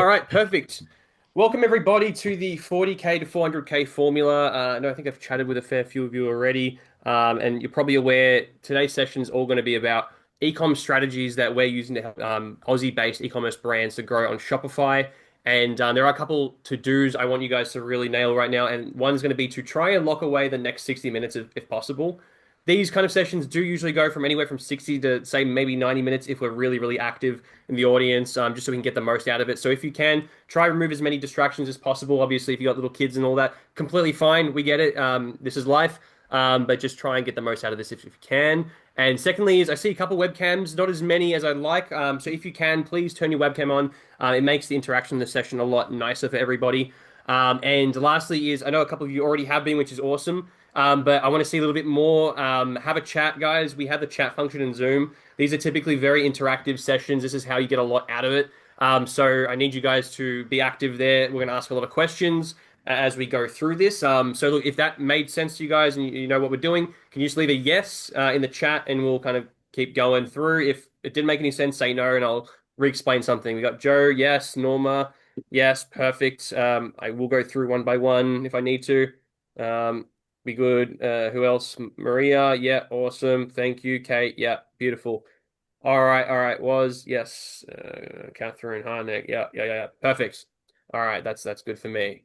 right, perfect. Welcome everybody to the 40K to 400K formula. I think I've chatted with a fair few of you already, and you're probably aware today's session is all going to be about e-com strategies that we're using to help Aussie-based e-commerce brands to grow on Shopify. And there are a couple to-dos I want you guys to really nail right now, and one's going to be to try and lock away the next 60 minutes if possible. These kind of sessions do usually go from anywhere from 60 to say maybe 90 minutes if we're really, really active in the audience, just so we can get the most out of it. So if you can, try and remove as many distractions as possible. Obviously, if you got little kids and all that, completely fine. We get it. This is life. But just try and get the most out of this if you can. And secondly, is I see a couple webcams, not as many as I'd like. So if you can, please turn your webcam on. It makes the interaction in the session a lot nicer for everybody. And lastly is I know a couple of you already have been, which is awesome. But I want to see a little bit more. Have a chat, guys. We have the chat function in Zoom. These are typically very interactive sessions. This is how you get a lot out of it. So I need you guys to be active there. We're going to ask a lot of questions as we go through this. So look, if that made sense to you guys and you know what we're doing, can you just leave a yes in the chat and we'll kind of keep going through. If it didn't make any sense, say no and I'll re-explain something. We got Joe, yes. Norma, yes. Perfect. I will go through one by one if I need to. Be good. Who else? Maria. Yeah. Awesome. Thank you. Kate. Yeah. Beautiful. All right. All right. Was yes. Catherine Harnick. Yeah. Yeah. Yeah. Yeah. Perfect. All right. That's good for me.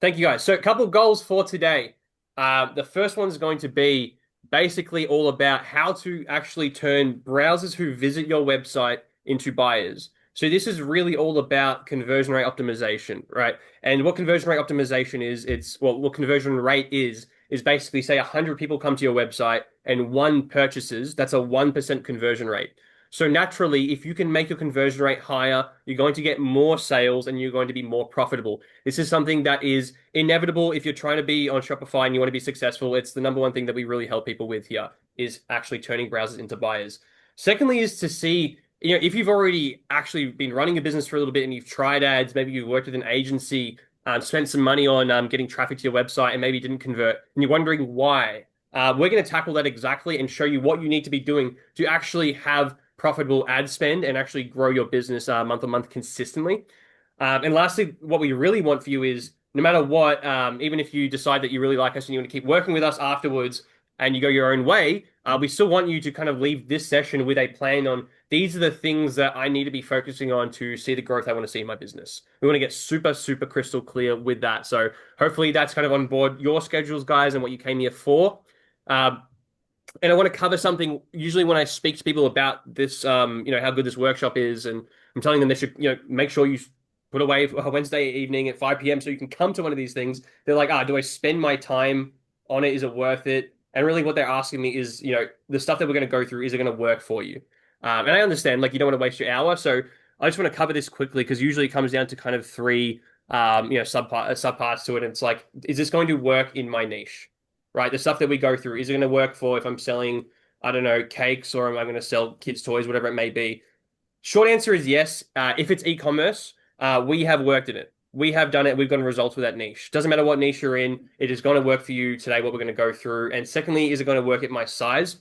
Thank you guys. So a couple of goals for today. The first one is going to be basically all about how to actually turn browsers who visit your website into buyers. So this is really all about conversion rate optimization, right? And what conversion rate optimization is, what conversion rate is basically say 100 people come to your website and one purchases, that's a 1% conversion rate. So naturally, if you can make your conversion rate higher, you're going to get more sales and you're going to be more profitable. This is something that is inevitable if you're trying to be on Shopify and you want to be successful. It's the number one thing that we really help people with here is actually turning browsers into buyers. Secondly, is to see, if you've already actually been running a business for a little bit and you've tried ads, maybe you've worked with an agency, spent some money on getting traffic to your website and maybe didn't convert, and you're wondering why. We're going to tackle that exactly and show you what you need to be doing to actually have profitable ad spend and actually grow your business month on month consistently. And lastly, what we really want for you is no matter what, even if you decide that you really like us and you want to keep working with us afterwards and you go your own way, we still want you to kind of leave this session with a plan on these are the things that I need to be focusing on to see the growth I want to see in my business. We want to get super, super crystal clear with that. So hopefully that's kind of on board your schedules, guys, and what you came here for. And I want to cover something usually when I speak to people about this, how good this workshop is, and I'm telling them they should, make sure you put away a Wednesday evening at 5 p.m. so you can come to one of these things. They're like, do I spend my time on it? Is it worth it? And really what they're asking me is, the stuff that we're going to go through, is it going to work for you? And I understand, like, you don't want to waste your hour. So I just want to cover this quickly because usually it comes down to kind of three, subparts to it. And it's like, is this going to work in my niche? Right? The stuff that we go through, is it going to work for if I'm selling, I don't know, cakes or am I going to sell kids' toys, whatever it may be? Short answer is yes. If it's e-commerce, we have worked in it. We have done it. We've gotten results with that niche. Doesn't matter what niche you're in. It is going to work for you today, what we're going to go through. And secondly, is it going to work at my size?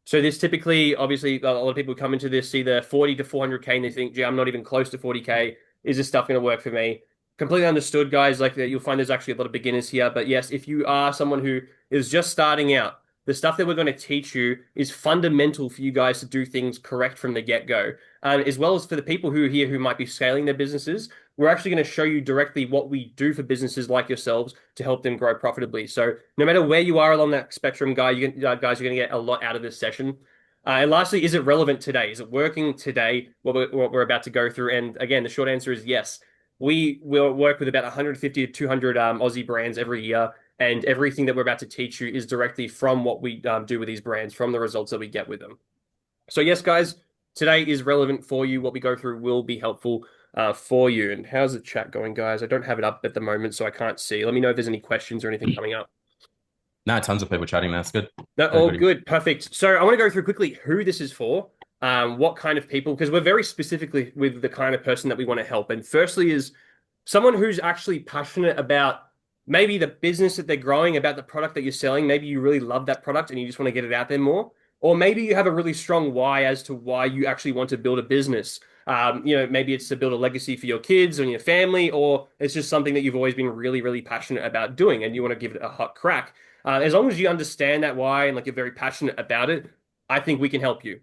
So this typically, obviously, a lot of people come into this, see the 40 to 400K and they think, gee, I'm not even close to 40K. Is this stuff going to work for me? Completely understood, guys. Like you'll find there's actually a lot of beginners here. But yes, if you are someone who is just starting out, the stuff that we're going to teach you is fundamental for you guys to do things correct from the get-go. As well as for the people who are here who might be scaling their businesses, we're actually going to show you directly what we do for businesses like yourselves to help them grow profitably. So no matter where you are along that spectrum, guys, you're going to get a lot out of this session. And lastly, is it relevant today? Is it working today, what we're about to go through? And again, the short answer is yes. We will work with about 150 to 200 Aussie brands every year. And everything that we're about to teach you is directly from what we do with these brands, from the results that we get with them. So yes, guys, today is relevant for you. What we go through will be helpful for you. And how's the chat going, guys? I don't have it up at the moment, so I can't see. Let me know if there's any questions or anything coming up. No, tons of people chatting. That's good. No, all good. Perfect. So I want to go through quickly who this is for, what kind of people, because we're very specifically with the kind of person that we want to help. And firstly is someone who's actually passionate about maybe the business that they're growing, about the product that you're selling. Maybe you really love that product and you just want to get it out there more. Or maybe you have a really strong why as to why you actually want to build a business. Maybe it's to build a legacy for your kids and your family, or it's just something that you've always been really, really passionate about doing and you want to give it a hot crack. As long as you understand that why and like you're very passionate about it, I think we can help you.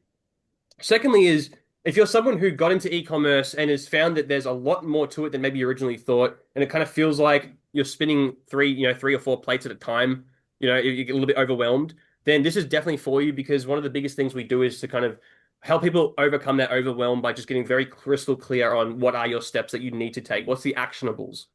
Secondly, is if you're someone who got into e-commerce and has found that there's a lot more to it than maybe you originally thought, and it kind of feels like you're spinning three or four plates at a time, you get a little bit overwhelmed, then this is definitely for you because one of the biggest things we do is to kind of help people overcome that overwhelm by just getting very crystal clear on what are your steps that you need to take. What's the actionables?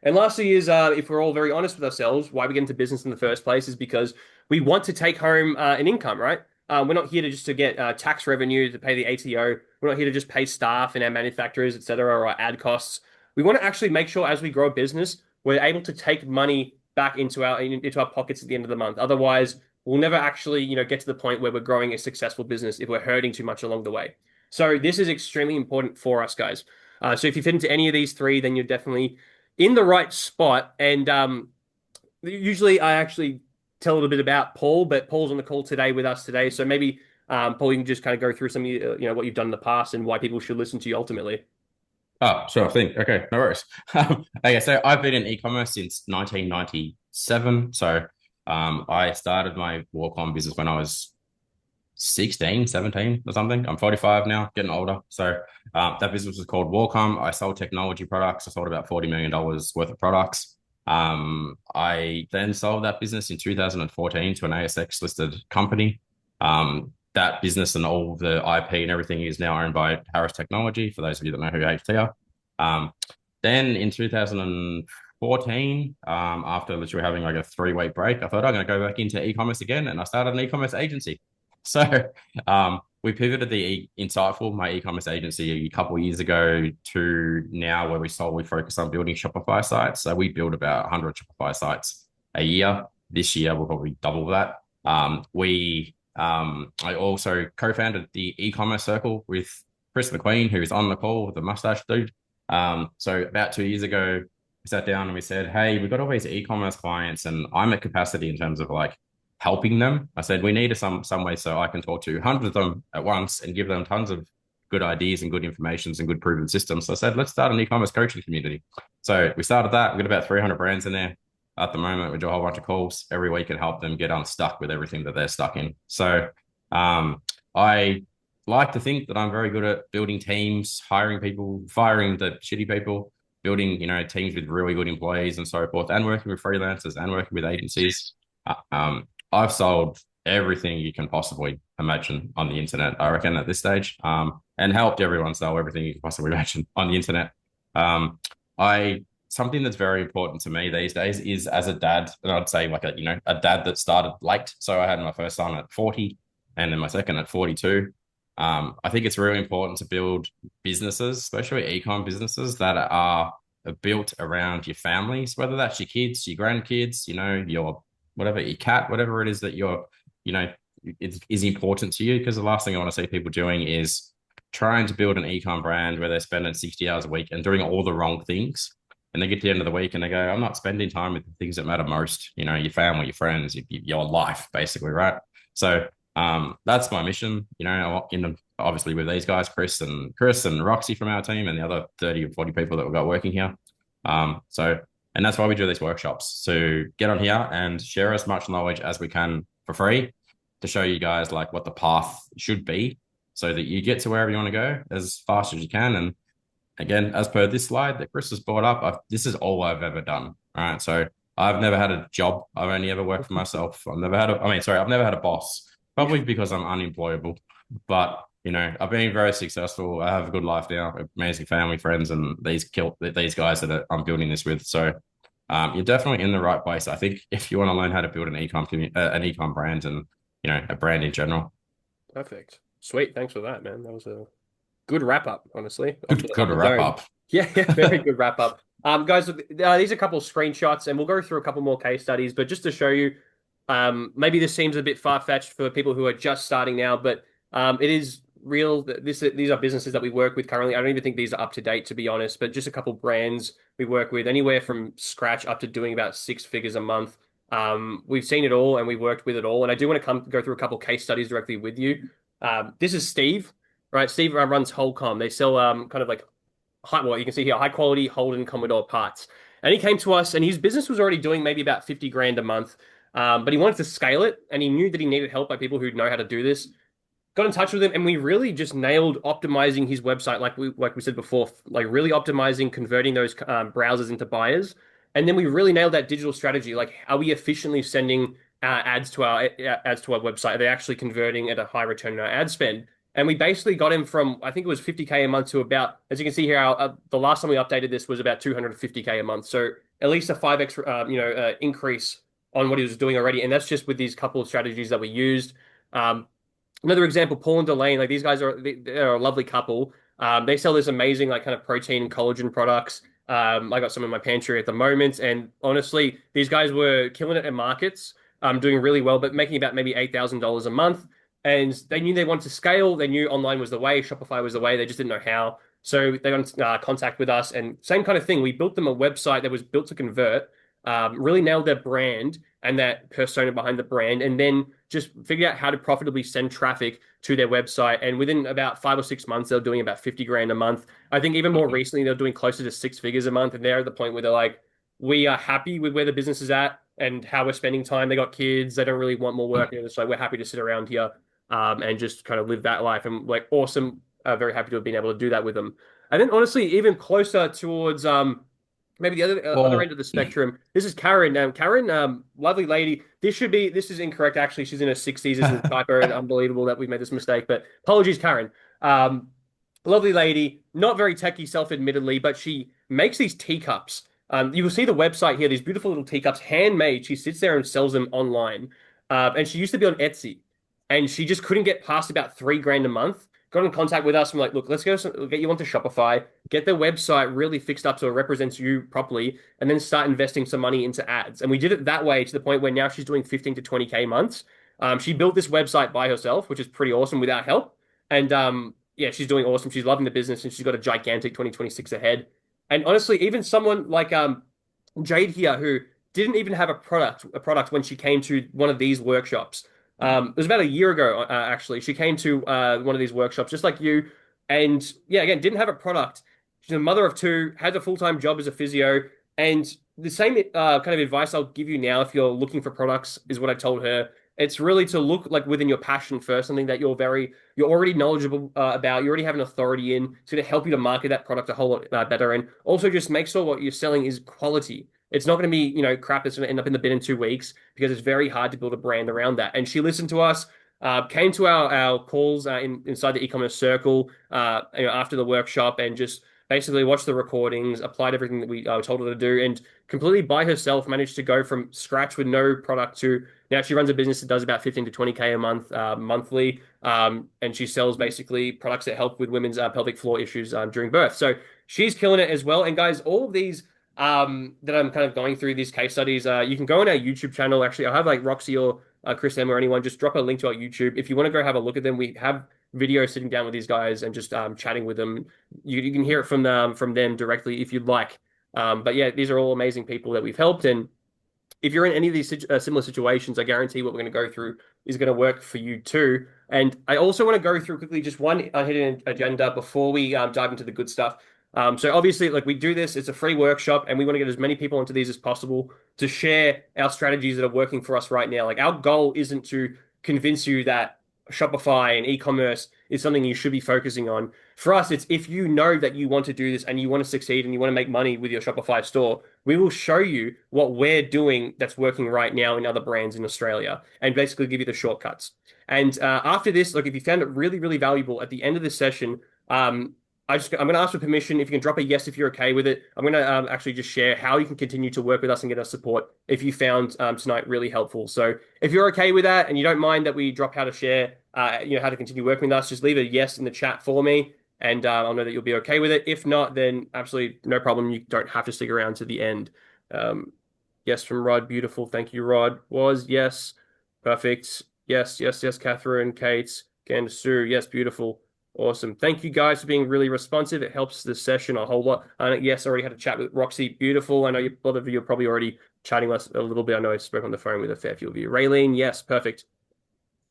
And lastly is if we're all very honest with ourselves, why we get into business in the first place is because we want to take home an income, right? We're not here to just to get tax revenue to pay the ATO. We're not here to just pay staff and our manufacturers, et cetera, or our ad costs. We want to actually make sure as we grow a business, we're able to take money back into our pockets at the end of the month. Otherwise, we'll never actually, get to the point where we're growing a successful business if we're hurting too much along the way. So this is extremely important for us, guys. So if you fit into any of these three, then you're definitely in the right spot. And usually I actually tell a little bit about Paul, but Paul's on the call today with us today. So maybe Paul, you can just kind of go through some of what you've done in the past and why people should listen to you ultimately. Oh, sure thing. Okay, no worries. Okay, so I've been in e-commerce since 1997. So I started my walk-on business when I was 16, 17 or something. I'm 45 now, getting older. So that business was called Walcom. I sold technology products. I sold about $40 million worth of products. I then sold that business in 2014 to an ASX listed company. That business and all the IP and everything is now owned by Harris Technology, for those of you that know who HT are. Then in 2014, after literally having like a 3 week break, I thought I'm going to go back into e-commerce again, and I started an e-commerce agency. So we pivoted the Insightful, my e-commerce agency, a couple of years ago to now where we solely focus on building Shopify sites. So we build about 100 Shopify sites a year. This year, we'll probably double that. I also co-founded the e-commerce circle with Chris McQueen, who's on the call, the mustache dude. So about 2 years ago, we sat down and we said, hey, we've got all these e-commerce clients and I'm at capacity in terms of like helping them. I said, we need some way so I can talk to hundreds of them at once and give them tons of good ideas and good informations and good proven systems. So I said, let's start an e-commerce coaching community. So we started that. We've got about 300 brands in there at the moment. We do a whole bunch of calls every week and help them get unstuck with everything that they're stuck in. So I like to think that I'm very good at building teams, hiring people, firing the shitty people, building, teams with really good employees and so forth, and working with freelancers and working with agencies. I've sold everything you can possibly imagine on the internet, I reckon, at this stage, and helped everyone sell everything you can possibly imagine on the internet. Something that's very important to me these days is as a dad, and I'd say like a dad that started late. So I had my first son at 40 and then my second at 42. I think it's really important to build businesses, especially e-com businesses that are built around your families, whether that's your kids, your grandkids, your whatever, your cat, whatever it is that it is important to you. Because the last thing I want to see people doing is trying to build an e-com brand where they're spending 60 hours a week and doing all the wrong things. And they get to the end of the week and they go, I'm not spending time with the things that matter most, your family, your friends, your life, basically, right? So that's my mission, obviously with these guys, Chris and Roxy from our team and the other 30 or 40 people that we've got working here. And that's why we do these workshops, to get on here and share as much knowledge as we can for free to show you guys like what the path should be so that you get to wherever you want to go as fast as you can. And again, as per this slide that Chris has brought up, this is all I've ever done. All right. So I've never had a job. I've only ever worked for myself. I've never had a boss, probably because I'm unemployable. But, I've been very successful. I have a good life now, amazing family, friends, and these guys that I'm building this with. So you're definitely in the right place, I think, if you want to learn how to build an e-com brand and, a brand in general. Perfect. Sweet. Thanks for that, man. That was a good wrap up, honestly. Good wrap up. Yeah, very good wrap up. Guys, these are a couple of screenshots, and we'll go through a couple more case studies. But just to show you, maybe this seems a bit far fetched for people who are just starting now, but it is real. These are businesses that we work with currently. I don't even think these are up to date, to be honest. But just a couple brands we work with, anywhere from scratch up to doing about 6 figures a month. We've seen it all, and we've worked with it all. And I do want to go through a couple case studies directly with you. This is Steve. right? Steve runs Holcom. They sell kind of like well, you can see here, high quality Holden Commodore parts. And he came to us, and his business was already doing maybe about 50 grand a month. But he wanted to scale it, and he knew that he needed help by people who know how to do this. Got in touch with him, and we really just nailed optimizing his website, like we said before, like really optimizing, converting those browsers into buyers, and then we really nailed that digital strategy. Like, are we efficiently sending ads to our website? Are they actually converting at a high return on our ad spend? And we basically got him from, I think it was 50K a month to about, as you can see here, the last time we updated this was about 250K a month. So at least a 5x increase on what he was doing already, and that's just with these couple of strategies that we used. Um, Another example, Paul and Delane, like these guys they're a lovely couple. They sell this amazing like kind of protein and collagen products. I got some in my pantry at the moment, and honestly, these guys were killing it at markets, doing really well, but making about maybe $8,000 a month. And they knew they wanted to scale. They knew online was the way, Shopify was the way. They just didn't know how. So they got in contact with us, and same kind of thing. We built them a website that was built to convert. Really nailed their brand and that persona behind the brand, and then just figure out how to profitably send traffic to their website. And within about 5 or 6 months, they're doing about 50 grand a month. I think even more recently, they're doing closer to six figures a month. And they're at the point where they're like, we are happy with where the business is at and how we're spending time. They got kids. They don't really want more work. So we're happy to sit around here and just kind of live that life. And like, awesome. Very happy to have been able to do that with them. And then honestly, even closer towards maybe the other Well, end of the spectrum. This is Karen. Karen, lovely lady. This is incorrect. Actually, she's in her 60s. This is a typo and unbelievable that we made this mistake. But apologies, Karen. Um, Lovely lady, not very techy, self-admittedly, but she makes these teacups. You will see the website here. These beautiful little teacups, handmade. She sits there and sells them online. And she used to be on Etsy, and she just couldn't get past about 3 grand a month. Got in contact with us. I'm like, look, let's go get you onto Shopify, get the website really fixed up so it represents you properly, and then start investing some money into ads. And we did it that way to the point where now she's doing 15 to 20K months. She built this website by herself, which is pretty awesome without help. And yeah, she's doing awesome. She's loving the business, and she's got a gigantic 2026 ahead. And honestly, even someone like Jade here, who didn't even have a product when she came to one of these workshops. It was about a year ago, actually. She came to one of these workshops, just like you, and yeah, again, didn't have a product. She's a mother of two, had a full-time job as a physio, and the same kind of advice I'll give you now if you're looking for products is what I told her. It's really to look like within your passion first, something that you're already knowledgeable about, you already have an authority in. It's going to help you to market that product a whole lot better, and also just make sure what you're selling is quality. It's not going to be, crap that's going to end up in the bin in 2 weeks because it's very hard to build a brand around that. And she listened to us, came to our calls inside the e-commerce circle, after the workshop, and just basically watched the recordings, applied everything that we told her to do, and completely by herself managed to go from scratch with no product to now she runs a business that does about 15 to 20K a month monthly, and she sells basically products that help with women's pelvic floor issues during birth. So she's killing it as well. And guys, all of these that I'm kind of going through these case studies, you can go on our YouTube channel. Actually, I'll have like Roxy or Chris M or anyone just drop a link to our YouTube. If you want to go have a look at them, we have videos sitting down with these guys and just chatting with them. You can hear it from them directly if you'd like. But yeah, these are all amazing people that we've helped. And if you're in any of these similar situations, I guarantee what we're going to go through is going to work for you too. And I also want to go through quickly just one hidden agenda before we dive into the good stuff. So obviously, like we do this, it's a free workshop, and we want to get as many people into these as possible to share our strategies that are working for us right now. Like our goal isn't to convince you that Shopify and e-commerce is something you should be focusing on. For us, it's if you know that you want to do this and you want to succeed and you want to make money with your Shopify store, we will show you what we're doing that's working right now in other brands in Australia and basically give you the shortcuts. And after this, look, if you found it really, really valuable at the end of this session, I'm going to ask for permission. If you can drop a yes if you're okay with it. I'm going to actually just share how you can continue to work with us and get our support if you found tonight really helpful. So if you're okay with that and you don't mind that we drop how to share, how to continue working with us, just leave a yes in the chat for me, and I'll know that you'll be okay with it. If not, then absolutely no problem. You don't have to stick around to the end. Yes from Rod. Beautiful. Thank you, Rod. Was yes. Perfect. Yes, yes, yes. Catherine, Kate, Candace, Sue. Yes, beautiful. Awesome. Thank you guys for being really responsive. It helps the session a whole lot. Yes, I already had a chat with Roxy. Beautiful. I know a lot of you are probably already chatting with us a little bit. I know I spoke on the phone with a fair few of you. Raylene, yes, perfect.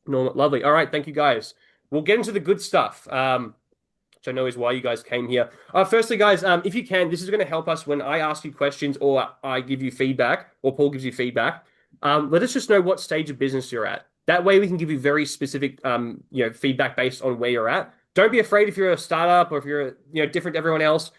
Normal, lovely. All right, thank you guys. we'll get into the good stuff. Which I know is why you guys came here. Firstly, guys, if you can, this is going to help us when I ask you questions or I give you feedback or Paul gives you feedback. Let us just know what stage of business you're at. That way we can give you very specific, feedback based on where you're at. Don't be afraid if you're a startup or if you're, different to everyone else.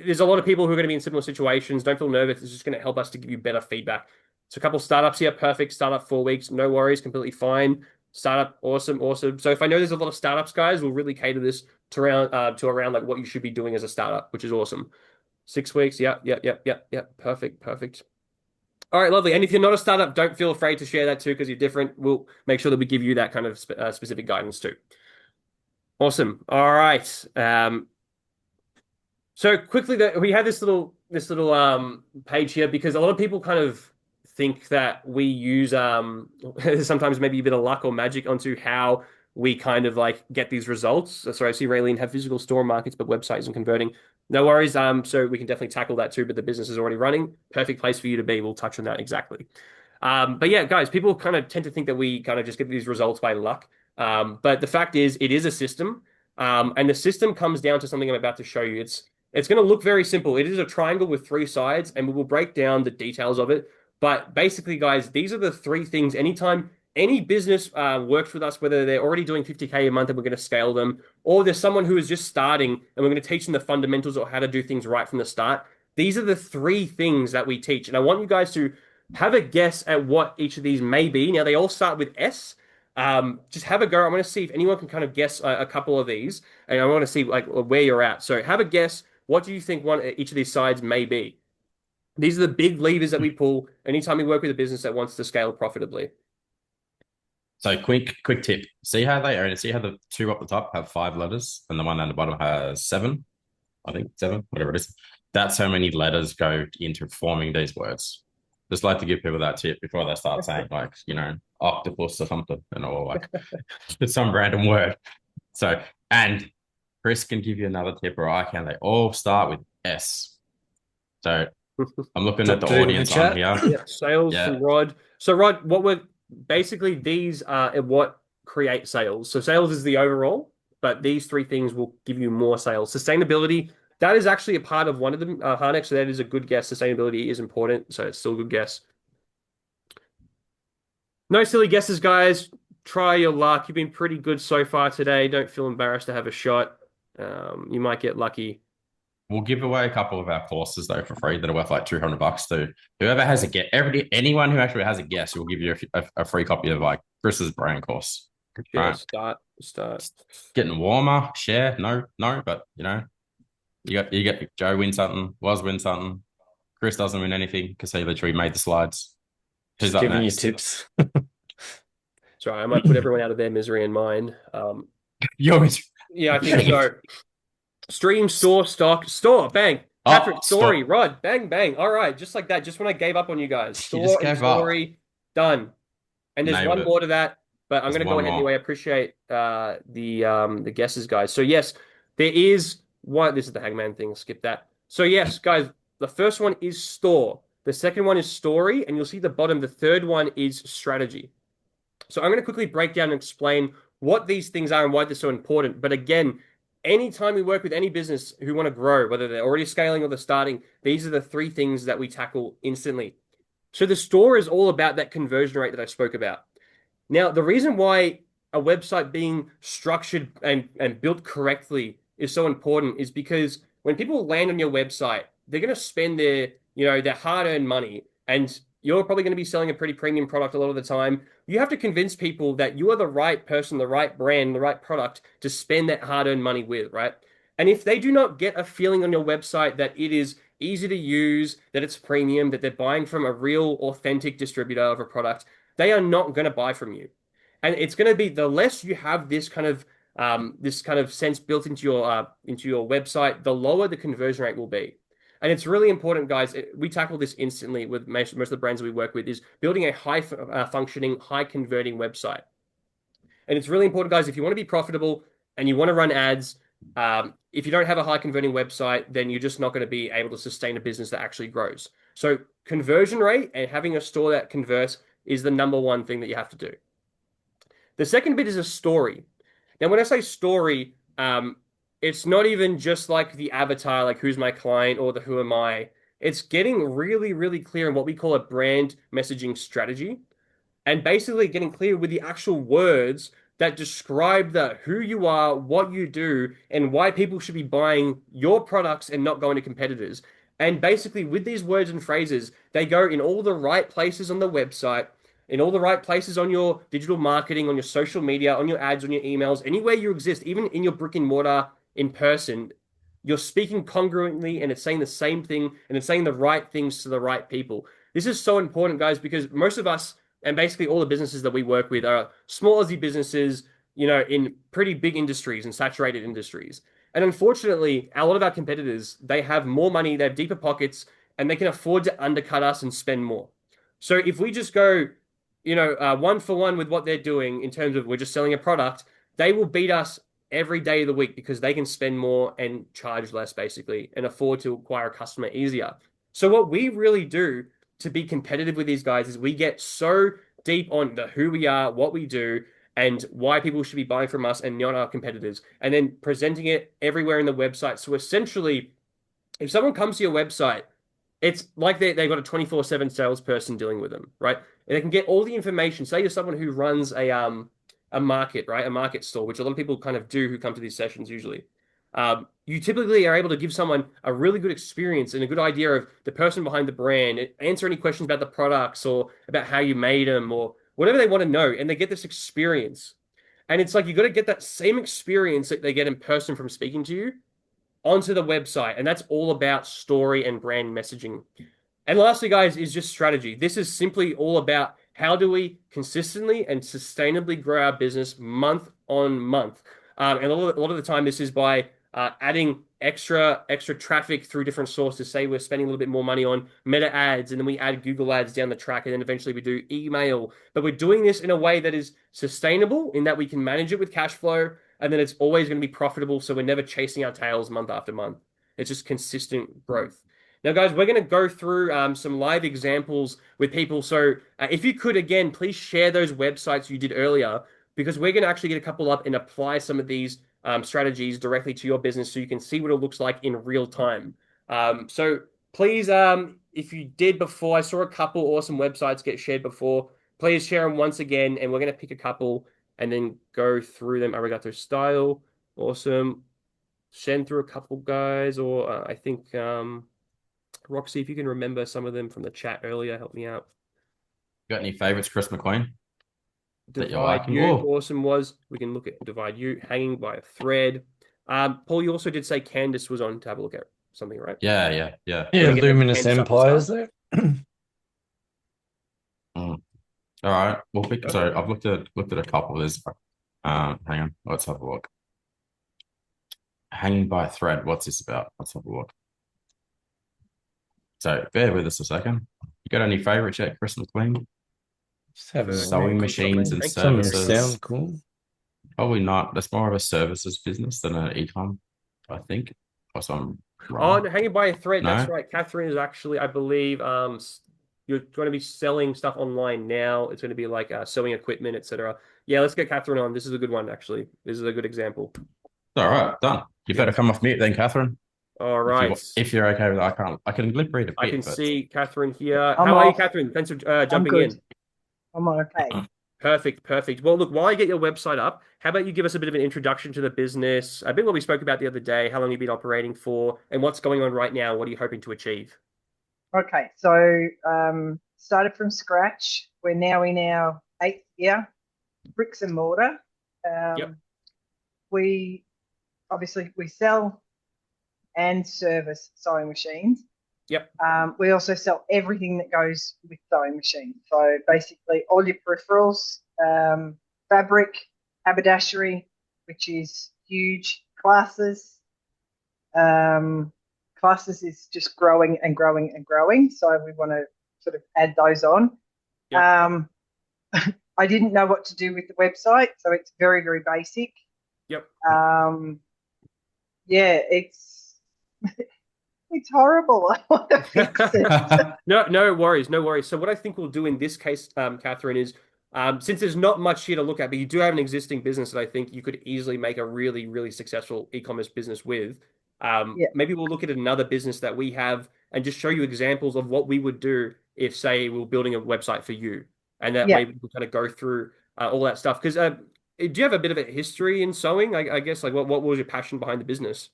There's a lot of people who are going to be in similar situations. Don't feel nervous. It's just going to help us to give you better feedback. So a couple startups here, perfect. Startup 4 weeks, no worries, completely fine. Startup, awesome, awesome. So if I know there's a lot of startups, guys, we'll really cater this to around like what you should be doing as a startup, which is awesome. 6 weeks, yeah, perfect, perfect. All right, lovely. And if you're not a startup, don't feel afraid to share that too, because you're different. We'll make sure that we give you that kind of specific guidance too. Awesome. All right. So quickly, we have this little page here because a lot of people kind of think that we use sometimes maybe a bit of luck or magic onto how we kind of like get these results. Sorry, I see Raylene have physical store markets, but website isn't converting. No worries. So we can definitely tackle that too. But the business is already running. Perfect place for you to be. We'll touch on that exactly. But yeah, guys, people kind of tend to think that we kind of just get these results by luck. But the fact is, it is a system. And the system comes down to something I'm about to show you. It's going to look very simple. It is a triangle with three sides, and we will break down the details of it. But basically, guys, these are the three things. Anytime any business works with us, whether they're already doing 50K a month and we're going to scale them, or there's someone who is just starting and we're going to teach them the fundamentals or how to do things right from the start. These are the three things that we teach. And I want you guys to have a guess at what each of these may be. Now, they all start with S. Just have a go. I'm going to see if anyone can kind of guess a couple of these, and I want to see like where you're at. So have a guess. What do you think each of these sides may be? These are the big levers that we pull anytime we work with a business that wants to scale profitably. So quick tip. See how the two up the top have 5 letters and the one down the bottom has 7? I think 7, whatever it is. That's how many letters go into forming these words. Just like to give people that tip before they start saying like, octopus or something, or like some random word. So, and Chris can give you another tip, or I can. They all start with S. So I'm looking at the audience on here. Yeah, sales Yeah. from Rod. So Rod, these are what create sales. So sales is the overall, but these three things will give you more sales. Sustainability, that is actually a part of one of them, Harnex. So that is a good guess. Sustainability is important, so it's still a good guess. No silly guesses, guys. Try your luck. You've been pretty good so far today. Don't feel embarrassed to have a shot. You might get lucky. We'll give away a couple of our courses though for free that are worth like $200 to whoever has a guess. Anyone who actually has a guess, we'll give you a free copy of like Chris's brand course. Yeah, Right. start. Getting warmer. Share. No, but you get Joe win something. Was win something. Chris doesn't win anything because he literally made the slides. Who's Just up giving next? you tips. Sorry, I might put everyone out of their misery in mind. You're Yeah, I think so. Stream, store, bang. Patrick, story, stop. Rod, bang, bang. All right, just like that. Just when I gave up on you guys. You just Store and gave up. story, done. And there's Nailed one it. more to that, but I'm There's going to go one ahead more. anyway. I appreciate the guesses, guys. So yes, there is one. This is the hangman thing. Skip that. So yes, guys, the first one is store. The second one is story, and you'll see the bottom. The third one is strategy. So I'm going to quickly break down and explain what these things are and why they're so important. But again, anytime we work with any business who want to grow, whether they're already scaling or they're starting, these are the three things that we tackle instantly. So the store is all about that conversion rate that I spoke about. Now, the reason why a website being structured and built correctly is so important is because when people land on your website, they're going to spend their hard-earned money, and you're probably going to be selling a pretty premium product a lot of the time. You have to convince people that you are the right person, the right brand, the right product to spend that hard-earned money with, right? And if they do not get a feeling on your website that it is easy to use, that it's premium, that they're buying from a real, authentic distributor of a product, they are not going to buy from you. And it's going to be the less you have this kind of sense built into your website, the lower the conversion rate will be. And it's really important, guys. We tackle this instantly with most of the brands we work with is building a high functioning, high converting website. And it's really important, guys, if you want to be profitable and you want to run ads, if you don't have a high converting website, then you're just not going to be able to sustain a business that actually grows. So conversion rate and having a store that converts is the number one thing that you have to do. The second bit is a story. Now, when I say story, it's not even just like the avatar, like who's my client or the who am I. It's getting really, really clear in what we call a brand messaging strategy and basically getting clear with the actual words that describe the who you are, what you do, and why people should be buying your products and not going to competitors. And basically, with these words and phrases, they go in all the right places on the website, in all the right places on your digital marketing, on your social media, on your ads, on your emails, anywhere you exist, even in your brick and mortar in person. You're speaking congruently and it's saying the same thing and it's saying the right things to the right people. This is so important, guys, because most of us and basically all the businesses that we work with are small Aussie businesses, in pretty big industries and saturated industries. And unfortunately, a lot of our competitors, they have more money, they have deeper pockets, and they can afford to undercut us and spend more. So if we just go, one for one with what they're doing in terms of we're just selling a product, they will beat us every day of the week because they can spend more and charge less, basically, and afford to acquire a customer easier. So what we really do to be competitive with these guys is we get so deep on the who we are, what we do, and why people should be buying from us and not our competitors, and then presenting it everywhere in the website. So essentially, if someone comes to your website, it's like they've got a 24/7 salesperson dealing with them, right? And they can get all the information. Say you're someone who runs a market, right? A market store, which a lot of people kind of do who come to these sessions usually. You typically are able to give someone a really good experience and a good idea of the person behind the brand, answer any questions about the products or about how you made them or whatever they want to know, and they get this experience. And it's like you got to get that same experience that they get in person from speaking to you onto the website. And that's all about story and brand messaging. And lastly, guys, is just strategy. This is simply all about how do we consistently and sustainably grow our business month on month. And a lot of the time, this is by adding extra traffic through different sources. Say we're spending a little bit more money on Meta ads, and then we add Google ads down the track, and then eventually we do email. But we're doing this in a way that is sustainable, in that we can manage it with cash flow, and then it's always going to be profitable. So we're never chasing our tails month after month. It's just consistent growth. Now, guys, we're going to go through some live examples with people. So, if you could, again, please share those websites you did earlier, because we're going to actually get a couple up and apply some of these strategies directly to your business so you can see what it looks like in real time. So, please, if you did before, I saw a couple awesome websites get shared before. Please share them once again, and we're going to pick a couple and then go through them. Arigato style. Awesome. Send through a couple, guys, or I think. Roxy, if you can remember some of them from the chat earlier, help me out. Got any favorites, Chris McQueen, that you're Divide liking? You, Oh, awesome was. We can look at Divide You, hanging by a thread. Paul, you also did say Candace was on to have a look at something, right? yeah, yeah, yeah. Let Yeah, me get the Luminous Candace up and Empires start. there. Mm. All right. Well, so Perfect. I've looked at a couple. There's hang on, let's have a look. Hanging by a thread. What's this about? Let's have a look. So bear with us a second. You got any favorites yet, Chris McQueen? Just having a Sewing look. machines and Thanks. Some of them services. sound cool. Probably not. That's more of a services business than an e-com, I think. Or some Oh, wrong. no, hanging by a thread. That's No? right. Catherine is actually, I believe, you're going to be selling stuff online now. It's going to be like sewing equipment, etc. Yeah, let's get Catherine on. This is a good one, actually. This is a good example. All right, done. You better Yep. come off mute then, Catherine. All If right. you're okay with that, I can lip read a I can bit, but see Catherine here. I'm How are you, off. Catherine? Thanks for I'm jumping good. in. I'm okay. Perfect, perfect. Well, look, while I get your website up, how about you give us a bit of an introduction to the business, a bit what we spoke about the other day, how long you've been operating for, and what's going on right now? What are you hoping to achieve? Okay, so started from scratch. We're now in our 8th year, bricks and mortar. Yep. We sell and service sewing machines. Yep. We also sell everything that goes with sewing machines. So basically all your peripherals, fabric, haberdashery, which is huge, classes. Classes is just growing and growing and growing. So we want to sort of add those on. Yep. I didn't know what to do with the website, so it's very, very basic. Yep. Yeah, it's horrible. I want to fix it. No worries, no worries. So what I think we'll do in this case, Catherine, is Since there's not much here to look at, but you do have an existing business that I think you could easily make a really, really successful e-commerce business with. Yeah, Maybe we'll look at another business that we have and just show you examples of what we would do if, say, we were building a website for you. And that yeah. way we can kind of go through all that stuff. Because do you have a bit of a history in sewing? I guess, like, what was your passion behind the business?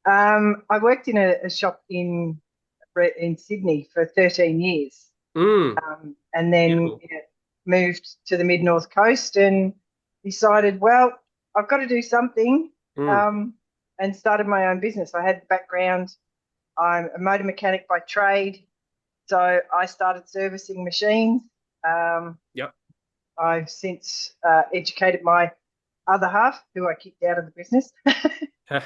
I worked in a shop in Sydney for 13 years, Mm, and then beautiful. moved to the mid north coast and decided, well, I've got to do something, Mm, um, and started my own business. I had the background. I'm a motor mechanic by trade, so I started servicing machines. Um, yep. I've since educated my other half, who I kicked out of the business. No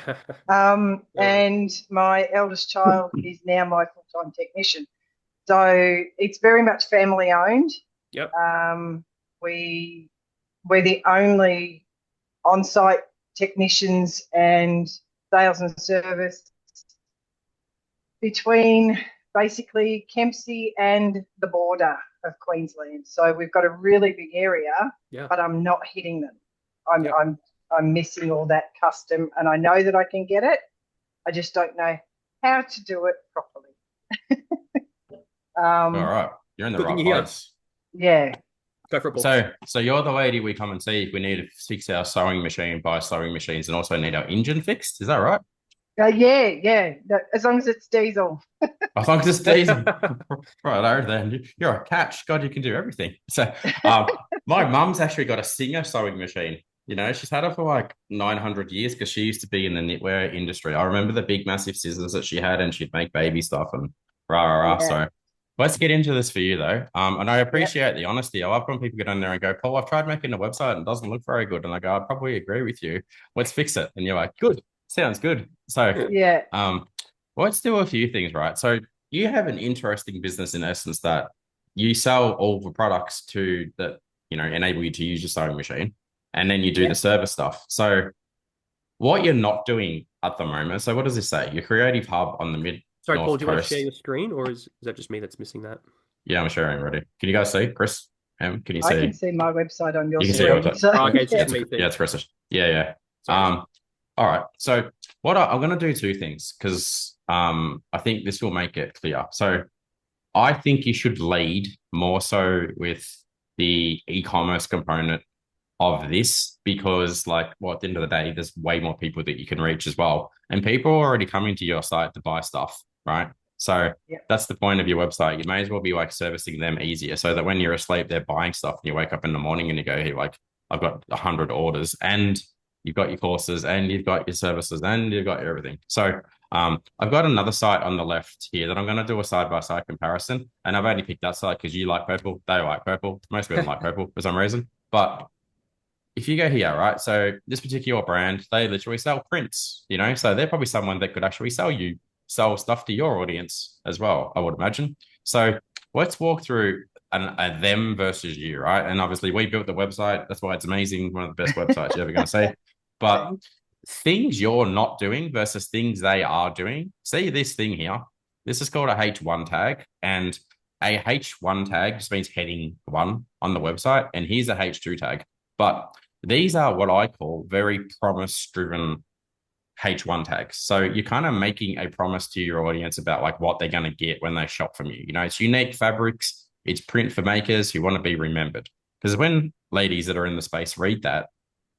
worries. And my eldest child is now my full-time technician. So it's very much family owned. Yep. Um, we're the only on-site technicians and sales and service between basically Kempsey and the border of Queensland. So we've got a really big area, Yeah. but I'm not hitting them. I'm Yep. I'm I'm missing all that custom, and I know that I can get it. I just don't know how to do it properly. All Um, right. You're in the Good thing right you're here. place. yeah, Go for it, Paul. So you're the lady we come and see if we need to fix our sewing machine, buy sewing machines, and also need our engine fixed. Is that right? yeah. As long as it's diesel. I think it's diesel. Right, then you're a catch. God, you can do everything. So, my mum's actually got a Singer sewing machine. You know, she's had it for like 900 years because she used to be in the knitwear industry. I remember the big, massive scissors that she had, and she'd make baby stuff and rah rah rah. Yeah, So, let's get into this for you though. And I yeah, appreciate the honesty. I love when people get on there and go, "Paul, I've tried making a website and it doesn't look very good." And I go, "I probably agree with you. Let's fix it." And you're like, "Good, sounds good." So, yeah, um, let's do a few things, right? So you have an interesting business in essence that you sell all the products to that, enable you to use your sewing machine, and then you do yeah. the service stuff. So what you're not doing at the moment, so what does this say? Your creative hub on the mid Sorry, Paul, north do you want to share coast. your screen, or is that just me that's missing that? Yeah, I'm sharing already. Can you guys see? Chris? Can you I can see? see my website on your You can see your screen. website. So Oh, okay, it's Yeah, just yeah, me yeah, thing. it's Chris. Yeah, yeah. Sorry, mate. All right. So I'm going to do two things because I think this will make it clear. So I think you should lead more so with the e-commerce component of this because, like, well, at the end of the day, there's way more people that you can reach as well. And people are already coming to your site to buy stuff, right? So yeah, that's the point of your website. You may as well be like servicing them easier so that when you're asleep, they're buying stuff and you wake up in the morning and you go, hey, like, I've got 100 orders and you've got your courses and you've got your services and you've got your everything. So I've got another site on the left here that I'm going to do a side-by-side comparison. And I've only picked that site because you like purple, they like purple. Most people like purple for some reason. But if you go here, right? So this particular brand, they literally sell prints, so they're probably someone that could actually sell stuff to your audience as well, I would imagine. So let's walk through a them versus you, right? And obviously we built the website. That's why it's amazing. One of the best websites you're ever going to see. But thanks. things you're not doing versus things they are doing. See this thing here. This is called a H1 tag. And a H1 tag just means heading one on the website. And here's a H2 tag. But these are what I call very promise driven H1 tags. So you're kind of making a promise to your audience about like what they're going to get when they shop from you. It's unique fabrics, it's print for makers who want to be remembered. Because when ladies that are in the space read that,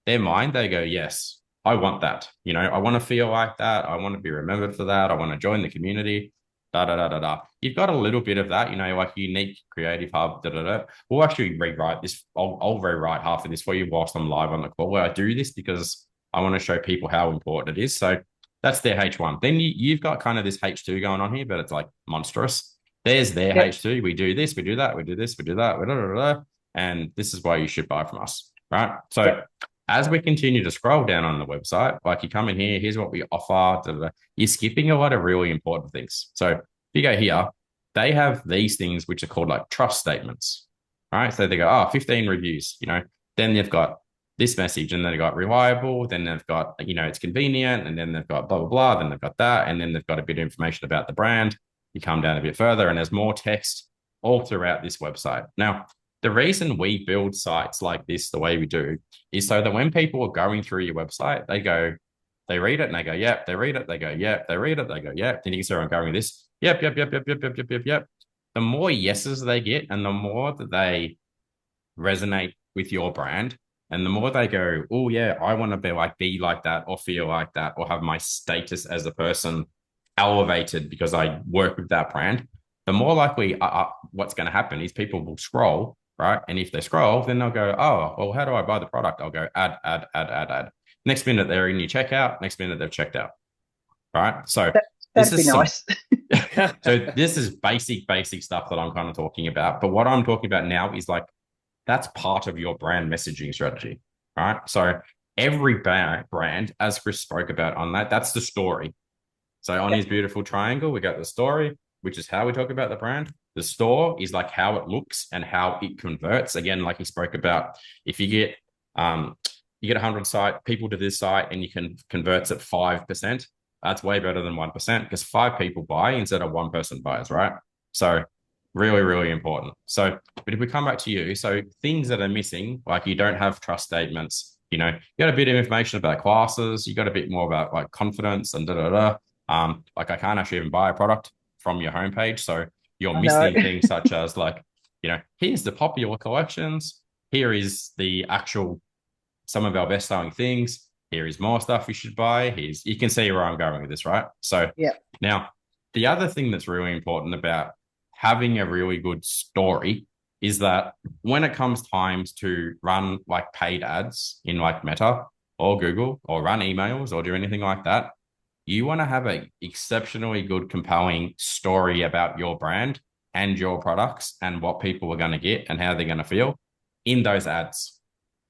their mind, they go, yes, I want that. I want to feel like that. I want to be remembered for that. I want to join the community. Da da da da da. You've got a little bit of that, like unique creative hub. Da da da. We'll actually rewrite this. I'll rewrite half of this for you whilst I'm live on the call. Where I do this because I want to show people how important it is. So that's their H1. Then you've got kind of this H2 going on here, but it's like monstrous. There's their Yep, H2. We do this, we do that, we do this, we do that, da, da, da, da, and this is why you should buy from us, right? So yep, as we continue to scroll down on the website, like you come in here, here's what we offer. Da, da, da, you're skipping a lot of really important things. So if you go here, they have these things which are called like trust statements, right? So they go, 15 reviews, then they've got this message and then they've got reliable, then they've got, it's convenient, and then they've got blah, blah, blah, then they've got that, and then they've got a bit of information about the brand. You come down a bit further and there's more text all throughout this website. Now, the reason we build sites like this the way we do is so that when people are going through your website, they read it and they go, yep. They read it, they go, yep. They read it, they go, yep. Then you can see where I'm going with this. Yep, yep, yep, yep, yep, yep, yep, yep, yep. The more yeses they get and the more that they resonate with your brand, and the more they go, oh yeah, I want to be like that or feel like that or have my status as a person elevated because I work with that brand, the more likely what's going to happen is people will scroll, right? And if they scroll, then they'll go, oh, well, how do I buy the product? I'll go add, add, add, add, add. Next minute they're in your checkout. Next minute they've checked out, right? So this That'd be is some. nice. So this is basic stuff that I'm kind of talking about. But what I'm talking about now is like that's part of your brand messaging strategy, right? So every brand, as Chris spoke about on that, that's the story. So on his beautiful triangle, we got the story, which is how we talk about the brand. The store is like how it looks and how it converts. Again, like he spoke about, if you get 100 people to this site and you can converts at 5%, that's way better than 1% because 5 people buy instead of 1 person buys, right? So really, really important. So, but if we come back to you, so things that are missing, like you don't have trust statements, you got a bit of information about classes, you got a bit more about like confidence and like I can't actually even buy a product from your homepage. So you're missing things such as like, here's the popular collections. Here is the actual, some of our best selling things. Here is more stuff you should buy. You can see where I'm going with this, right? So now the other thing that's really important about having a really good story is that when it comes times to run like paid ads in like Meta or Google or run emails or do anything like that, you want to have an exceptionally good, compelling story about your brand and your products and what people are going to get and how they're going to feel in those ads,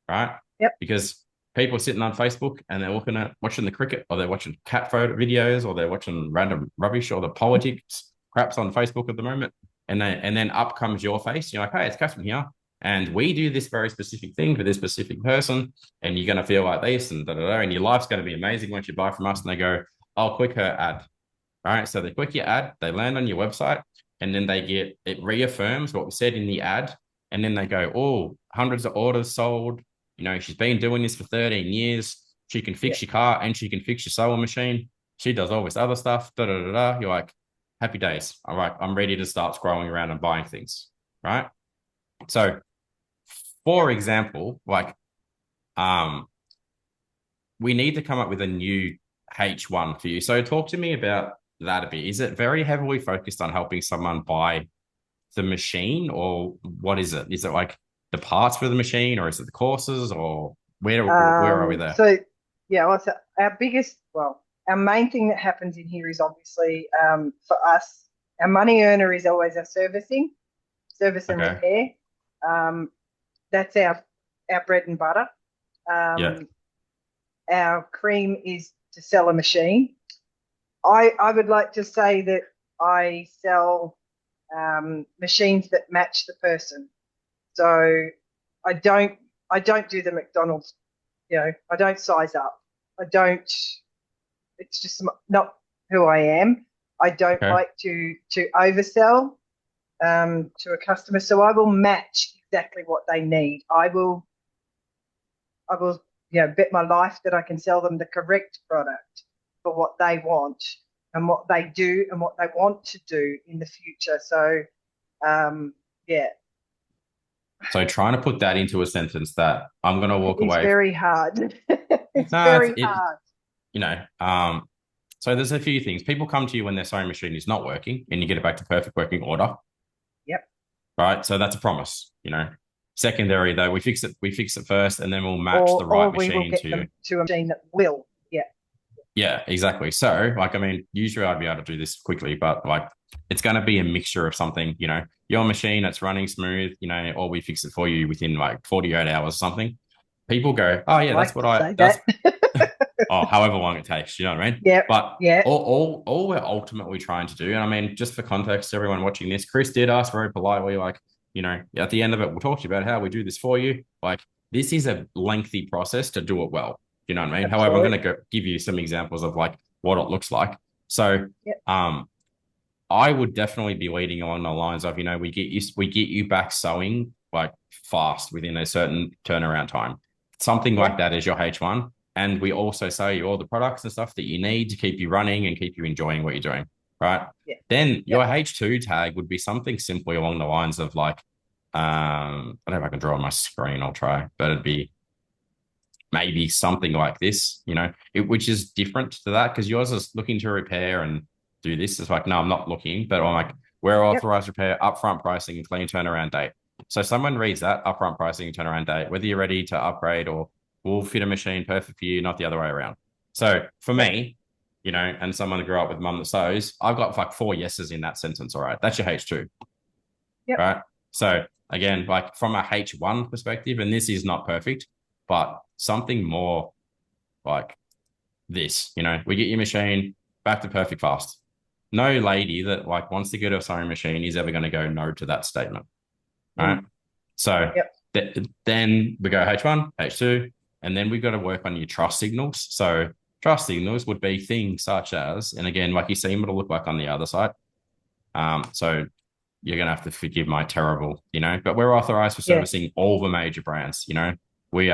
right? Yep. Because people are sitting on Facebook and they're watching the cricket or they're watching cat photo videos or they're watching random rubbish or the politics craps on Facebook at the moment. And then up comes your face. You're like, hey, it's Catherine here. And we do this very specific thing for this specific person. And you're going to feel like this and and your life's going to be amazing once you buy from us. And they go, I'll click her ad. All right. So they click your ad, they land on your website, and then it reaffirms what we said in the ad. And then they go, oh, hundreds of orders sold. She's been doing this for 13 years. She can fix your car and she can fix your sewing machine. She does all this other stuff. You're like, happy days. All right. I'm ready to start scrolling around and buying things. Right. So, for example, like, we need to come up with a new H1 for you. So talk to me about that a bit. Is it very heavily focused on helping someone buy the machine, or what is it? Is it like the parts for the machine, or is it the courses, or where are we there? So our main thing that happens in here is obviously for us, our money earner is always our service and repair. That's our bread and butter. Our cream is to sell a machine. I would like to say that I sell machines that match the person. So I don't do the McDonald's, I don't size up. It's just not who I am. I don't like to oversell to a customer. So I will match exactly what they need. I will bet my life that I can sell them the correct product for what they want and what they do and what they want to do in the future. So, So trying to put that into a sentence that I'm going to walk away. It's very hard. It's very hard. So there's a few things. People come to you when their sewing machine is not working and you get it back to perfect working order. Yep. Right. So that's a promise, Secondary though, we fix it first and then we'll match the right machine to a machine that will. Yeah. Yeah, exactly. So usually I'd be able to do this quickly, but like it's going to be a mixture of something, your machine that's running smooth, or we fix it for you within like 48 hours or something. People go, oh yeah, that's what that's however long it takes, you know what I mean? Yeah. But all we're ultimately trying to do, and just for context, everyone watching this, Chris did ask very politely, like, at the end of it, we'll talk to you about how we do this for you. Like, this is a lengthy process to do it well. You know what I mean? Absolutely. However, I'm going to give you some examples of like what it looks like. So, I would definitely be leading along the lines of, we get you back sewing like fast within a certain turnaround time. Something like that is your H1. And we also sell you all the products and stuff that you need to keep you running and keep you enjoying what you're doing, right? Yeah. Then your H2 tag would be something simply along the lines of like, I don't know if I can draw on my screen, I'll try, but it'd be maybe something like this, which is different to that because yours is looking to repair and do this. It's like, no, I'm not looking, but I'm like, we're authorized repair, upfront pricing, and clean turnaround date. So someone reads that upfront pricing and turnaround date, whether you're ready to upgrade or we'll fit a machine perfect for you, not the other way around. So for me, and someone who grew up with mum that sews, I've got like 4 yeses in that sentence. All right. That's your H2. Yep. Right. So again, like from a H1 perspective, and this is not perfect, but something more like this, we get your machine back to perfect fast. No lady that like wants to get a sewing machine is ever going to go no to that statement. Right. So then we go H1, H2, and then we've got to work on your trust signals. So trust signals would be things such as, and again, like you see what it'll look like on the other side. So you're going to have to forgive my terrible, but we're authorized for servicing all the major brands, we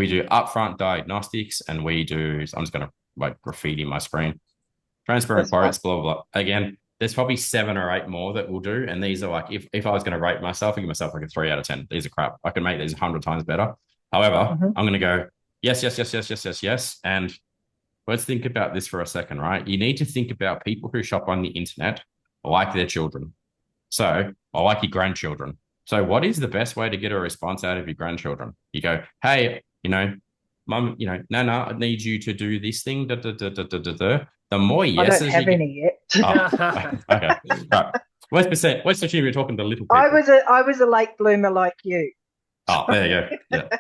do upfront diagnostics and we do, I'm just going to like graffiti my screen, transparent quotes, blah, blah, blah. Again, there's probably 7 or 8 more that we'll do. And these are like, if I was going to rate myself, I give myself like a 3 out of 10. These are crap. I can make these 100 times better. However, I'm going to go, yes, yes, yes, yes, yes, yes, yes. And let's think about this for a second, right? You need to think about people who shop on the internet like their children. So, or like your grandchildren. So what is the best way to get a response out of your grandchildren? You go, hey, mum, Nana, I need you to do this thing. Da, da, da, da, da, da, da. The more yeses I don't have any yet. Okay. Right. Let's assume you're talking to little people. I was a late bloomer like you. Oh, there you go. Yeah.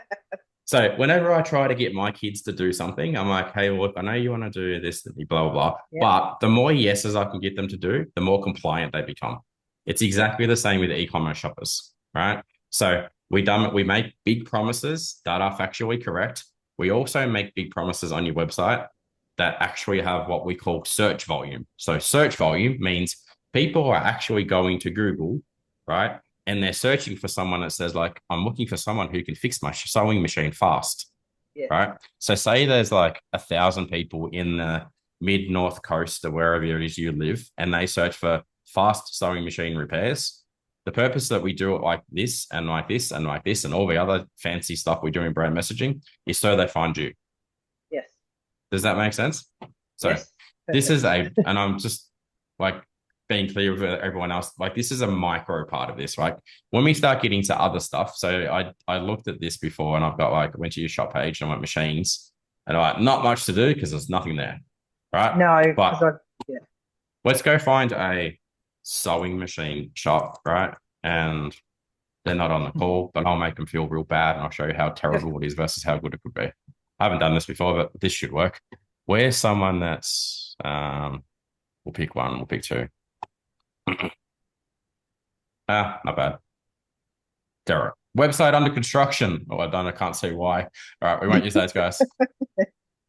So whenever I try to get my kids to do something, I'm like, hey, look, I know you want to do this, blah, blah, blah. Yep. But the more yeses I can get them to do, the more compliant they become. It's exactly the same with e-commerce shoppers, right? So we make big promises that are factually correct. We also make big promises on your website that actually have what we call search volume. So search volume means people are actually going to Google, right? And they're searching for someone that says like, I'm looking for someone who can fix my sewing machine fast, right? So say there's like 1,000 people in the mid-north coast or wherever it is you live, and they search for fast sewing machine repairs. The purpose that we do it like this and like this and like this and all the other fancy stuff we do in brand messaging is so they find you. Yes. Does that make sense? So yes. This is and I'm just like being clear with everyone else, like this is a micro part of this, right? When we start getting to other stuff, so I looked at this before and I've got like, went to your shop page and I went machines and I'm like, not much to do because there's nothing there, right? No, but let's go find a sewing machine shop, right? And they're not on the call, but I'll make them feel real bad and I'll show you how terrible it is versus how good it could be. I haven't done this before, but this should work. Where's someone that's, we'll pick one, we'll pick 2. Not bad. Derek. Website under construction. Oh, I can't see why. All right, we won't use those guys.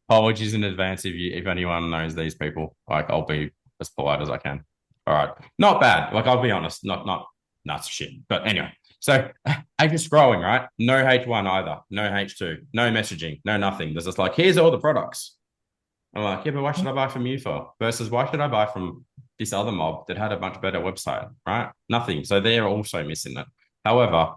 Apologies in advance if anyone knows these people. Like, I'll be as polite as I can. All right, not bad. Like, I'll be honest, not nuts shit. But anyway, so as you're scrolling, right? No H1 either. No H2. No messaging. No nothing. There's just like, here's all the products. I'm like, yeah, but why should I buy from you for? Versus why should I buy from this other mob that had a much better website, right? Nothing. So they're also missing it. However,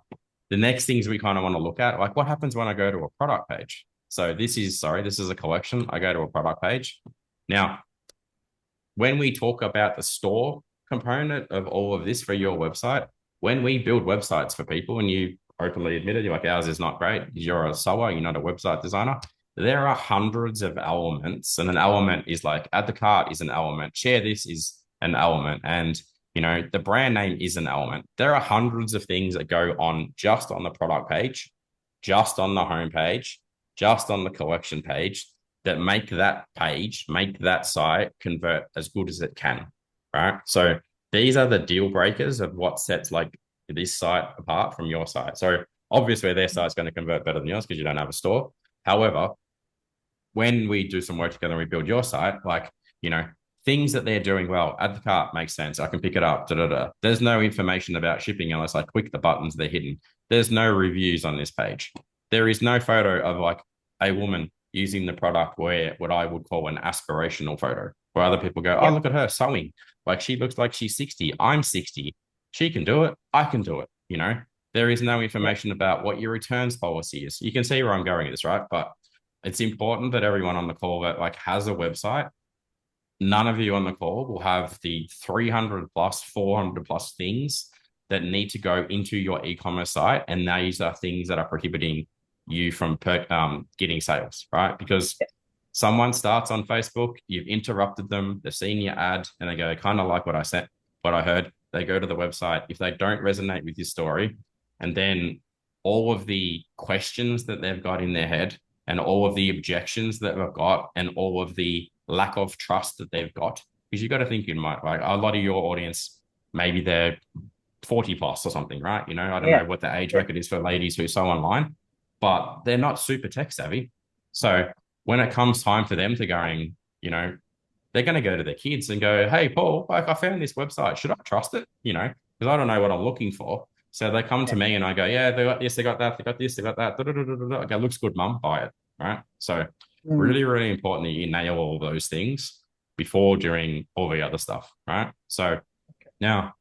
the next things we kind of want to look at, like what happens when I go to a product page? So this is a collection. I go to a product page. Now, when we talk about the store component of all of this for your website, when we build websites for people and you openly admitted, you're like, ours is not great. You're a sewer, you're not a website designer. There are hundreds of elements, and an element is like add the cart is an element, share this is an element, and the brand name is an element. There are hundreds of things that go on just on the product page, just on the home page, just on the collection page that make that site convert as good as it can, right? So these are the deal breakers of what sets like this site apart from your site. So obviously their site's going to convert better than yours because you don't have a store. However, when we do some work together and we build your site, like, things that they're doing well. Add the cart makes sense. I can pick it up. Da, da, da. There's no information about shipping unless I click the buttons. They're hidden. There's no reviews on this page. There is no photo of like a woman using the product where what I would call an aspirational photo, where other people go, oh, Yep. look at her sewing. Like she looks like she's 60. I'm 60. She can do it. I can do it. You know, there is no Yep. information about what your returns policy is. You can see where I'm going with this, right? But it's important that everyone on the call that like has a website, none of you on the call will have the 300 plus, 400 plus things that need to go into your e-commerce site. And these are things that are prohibiting you from getting sales, right? Because Yep. someone starts on Facebook, you've interrupted them, they've seen your ad, and they go, kind of like what I said, what I heard. They go to the website. If they don't resonate with your story, and then all of the questions that they've got in their head, and all of the objections that they've got, and all of the lack of trust that they've got, because you've got to think in my like a lot of your audience, maybe they're 40 plus or something, right? You know, I don't know Yeah. what the age Yeah. record is for ladies who sew online, but they're not super tech savvy. So when it comes time for them to going, you know, they're going to go to their kids and go, hey, Paul, like I found this website. Should I trust it? You know, because I don't know what I'm looking for. So they come to Yeah. me and I go, yeah, they got this, they got that, they got this, they got that. Da, da, da, da, da. Okay, looks good, mum, buy it. Right. So Mm. really, really important that you nail all those things before doing all the other stuff. Right. So now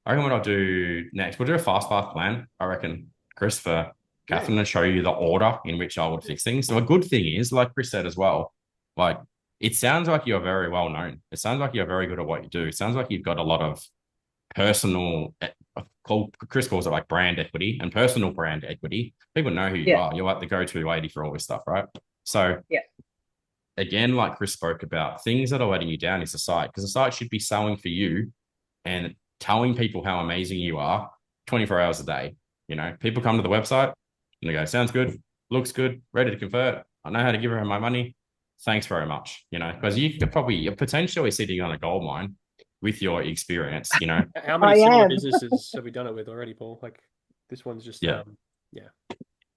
I reckon what I'll do next, we'll do a fast path plan. I reckon, Chris, for Yeah. Catherine to show you the order in which I would fix things. So a good thing is, like Chris said as well, like it sounds like you're very well known. It sounds like you're very good at what you do. It sounds like you've got a lot of personal, Chris calls it like brand equity and personal brand equity. People know who you Yeah. are. You're like the go-to lady for all this stuff, right? So Yeah. again, like Chris spoke about, things that are letting you down is the site, because the site should be selling for you and telling people how amazing you are 24 hours a day. You know, people come to the website and they go, sounds good, looks good, ready to convert. I know how to give her my money. Thanks very much. You know, because you're potentially sitting on a gold mine with your experience, you know. How I many similar am. businesses have we done it with already, Paul? Like this one's just Yeah. yeah.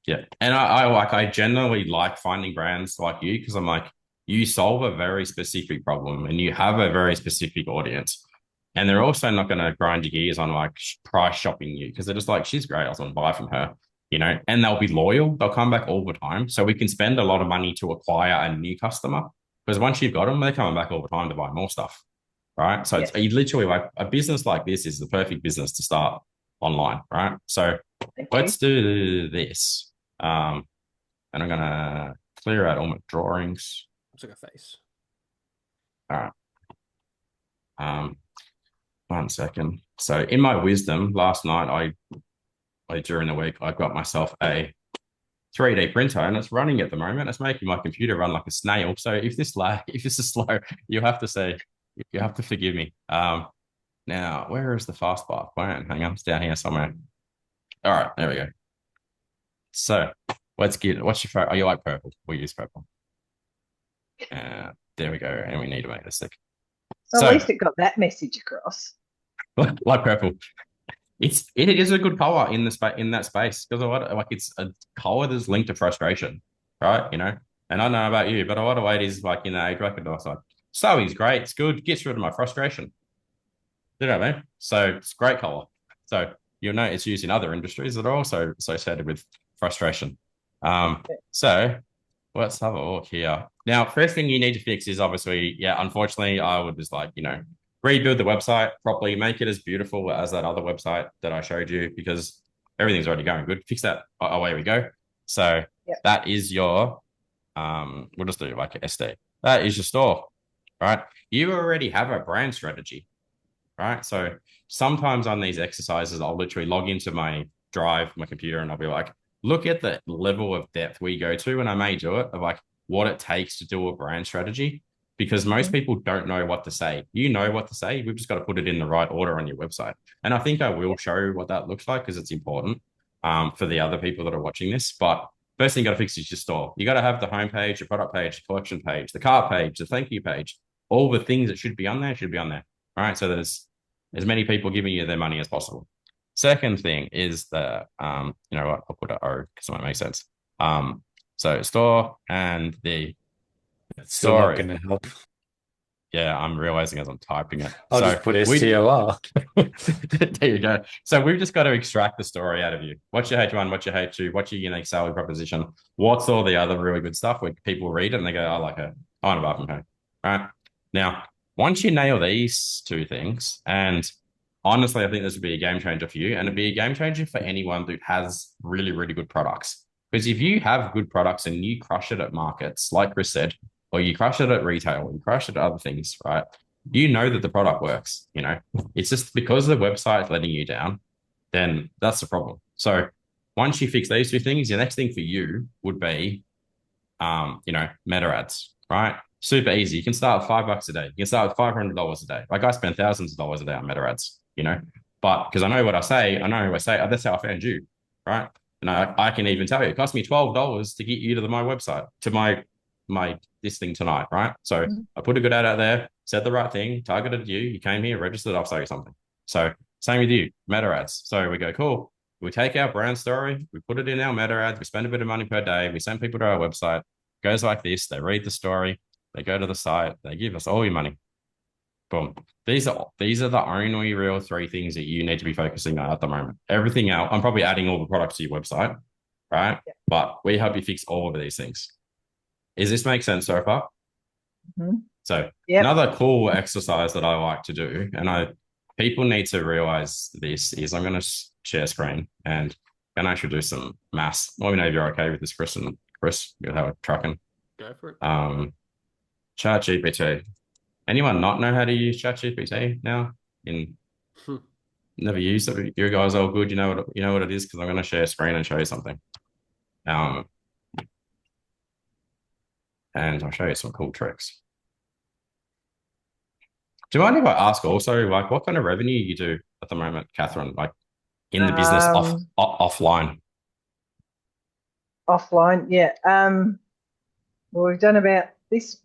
Yeah. And I generally like finding brands like you because I'm like, you solve a very specific problem and you have a very specific audience. And they're also not going to grind your gears on like price shopping you because they're just like, she's great. I was going to buy from her, you know, and they'll be loyal. They'll come back all the time. So we can spend a lot of money to acquire a new customer because once you've got them, they're coming back all the time to buy more stuff. Right. So it's Yes. literally like a business like this is the perfect business to start online. Right. So Thank you. let's do this. And I'm gonna clear out all my drawings. Looks like a face. All right. 1 second. So in my wisdom, last night I during the week I got myself a 3D printer and it's running at the moment. It's making my computer run like a snail. So if this is slow, you have to say you have to forgive me. Now where is the fast path plan? Hang on, it's down here somewhere. All right, there we go. So let's get what's your favorite? Oh, you like purple? We'll use purple. There we go. And we need to make this stick. So at So, least it got that message across. like purple, it is a good color in that space because a lot of, like it's a color that's linked to frustration, right? You know, and I don't know about you, but a lot of ladies like in the age bracket are like, so he's great, it's good, gets rid of my frustration. You know what I mean? So it's great color. So you'll know it's used in other industries that are also associated with frustration. So let's have a look here. Now, first thing you need to fix is obviously, yeah, unfortunately, I would just like, you know, rebuild the website properly, make it as beautiful as that other website that I showed you because everything's already going good. Fix that. Away we go. So Yep. that is your, we'll just do like an SD. That is your store, right? You already have a brand strategy, right? So sometimes on these exercises, I'll literally log into my drive, my computer, and I'll be like, look at the level of depth we go to, and I may do it of like what it takes to do a brand strategy because most people don't know what to say. You know what to say. We've just got to put it in the right order on your website. And I think I will show what that looks like because it's important for the other people that are watching this. But first thing you got to fix is your store. You got to have the homepage, your product page, the collection page, the cart page, the thank you page. All the things that should be on there should be on there. All right. So there's as many people giving you their money as possible. Second thing is the, you know what, I'll put an O because it might make sense. So store and the Still not story. going to help. Yeah, I'm realizing as I'm typing it. I'll So just put we STOR. there you go. So we've just got to extract the story out of you. What's your H1? What's your H2? What's your unique selling proposition? What's all the other really good stuff where people read it and they go, I like her. I want to buy from her. All right. Now, once you nail these two things, and honestly, I think this would be a game changer for you, and it'd be a game changer for anyone who has really, really good products. Because if you have good products and you crush it at markets, like Chris said, or you crush it at retail, or you crush it at other things, right? You know that the product works, you know. It's just because the website's letting you down, then that's the problem. So once you fix these two things, the next thing for you would be, meta ads, right? Super easy. You can start with $5 a day. You can start with $500 a day. Like I spend thousands of dollars a day on meta ads, you know, but because I know what I say, I know who I say. That's how I found you, right? And I can even tell you, it cost me $12 to get you to my website, to my this thing tonight, right? So I put a good ad out there, said the right thing, targeted you. You came here, registered, I'll sell you something. So same with you, meta ads. So we go, cool. We take our brand story, we put it in our meta ads, we spend a bit of money per day, we send people to our website. It goes like this. They read the story, they go to the site, they give us all your money. Boom. These are the only real three things that you need to be focusing on at the moment. Everything else, I'm probably adding all the products to your website, right? Yeah. But we help you fix all of these things. Does this make sense so far? Mm-hmm. So Yep. another cool exercise that I like to do, and people need to realize this, is I'm going to share screen and can actually do some maths. Let me know if you're okay with this, Chris and Chris. You'll have a trucking. Go for it. ChatGPT. Anyone not know how to use ChatGPT now? Never used it. You guys are all good. You know what it is, because I'm going to share screen and show you something. And I'll show you some cool tricks. Do you mind if I ask also, like, what kind of revenue you do at the moment, Catherine? Like, in the business offline? Offline, yeah. Well, we've done about this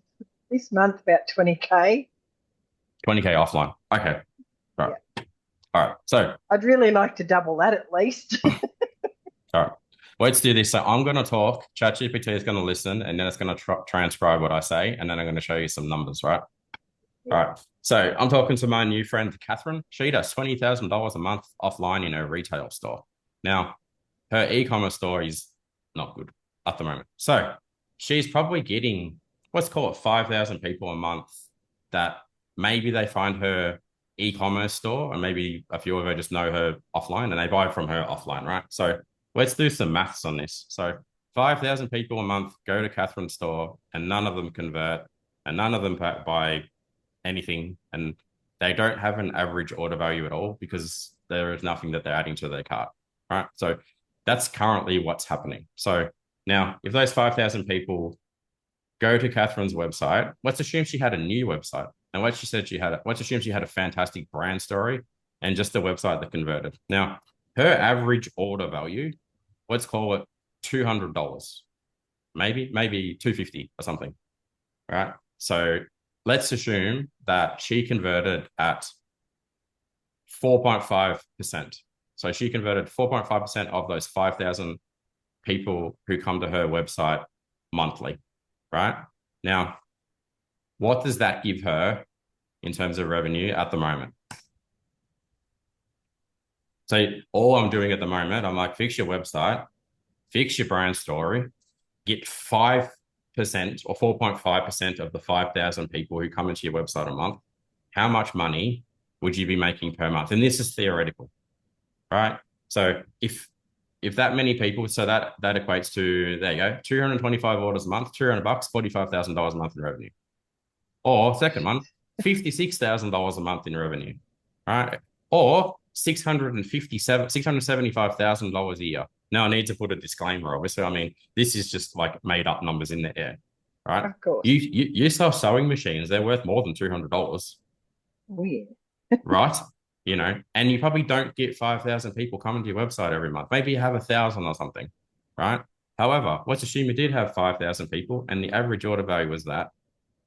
month about 20K. 20K offline. Okay. Right. Yeah. All right. So I'd really like to double that at least. all right. Let's do this. So I'm going to talk. ChatGPT is going to listen, and then it's going to transcribe what I say, and then I'm going to show you some numbers, right? Yeah. All right. So I'm talking to my new friend, Catherine. She does $20,000 a month offline in her retail store. Now, her e-commerce store is not good at the moment. So she's probably getting, let's call it 5,000 people a month that maybe they find her e-commerce store, and maybe a few of her just know her offline and they buy from her offline, right? So let's do some maths on this. So 5,000 people a month go to Catherine's store and none of them convert and none of them buy anything, and they don't have an average order value at all because there is nothing that they're adding to their cart, right? So that's currently what's happening. So now, if those 5,000 people go to Catherine's website, let's assume she had a new website, and let's assume she had a fantastic brand story and just a website that converted. Now, her average order value, let's call it $200, maybe $250 or something, right? So let's assume that she converted at 4.5%. So she converted 4.5% of those 5,000 people who come to her website monthly, right? Now, what does that give her in terms of revenue at the moment? So all I'm doing at the moment, I'm like, fix your website, fix your brand story, get 5% or 4.5% of the 5,000 people who come into your website a month. How much money would you be making per month? And this is theoretical, right? So if that many people, so that equates to, there you go, 225 orders a month, $200, $45,000 a month in revenue. Or second one, $56,000 a month in revenue, right? Or $675,000 a year. Now I need to put a disclaimer, obviously. I mean, this is just like made up numbers in the air, right? Of course. You sell sewing machines, they're worth more than $200. Oh, yeah. Right? You know, and you probably don't get 5,000 people coming to your website every month. Maybe you have 1,000 or something, right? However, let's assume you did have 5,000 people and the average order value was that,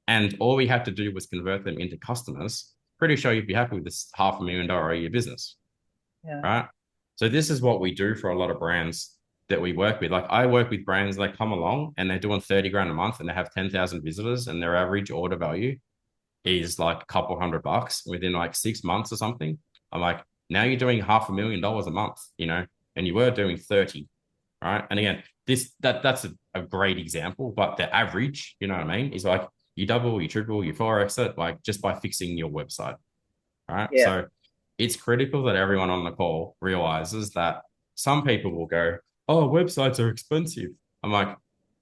and all we had to do was convert them into customers. Pretty sure you'd be happy with this $500,000 a year business, right? So this is what we do for a lot of brands that we work with. Like I work with brands that come along and they're doing 30 grand a month and they have 10,000 visitors and their average order value is like a couple $100 within like 6 months or something. I'm like, now you're doing $500,000 a month, and you were doing 30, right? And again, that's a great example, but the average, you know what I mean, is like you double, you triple, you 4x it, like just by fixing your website, right? Yeah. So it's critical that everyone on the call realizes that some people will go, oh, websites are expensive. I'm like,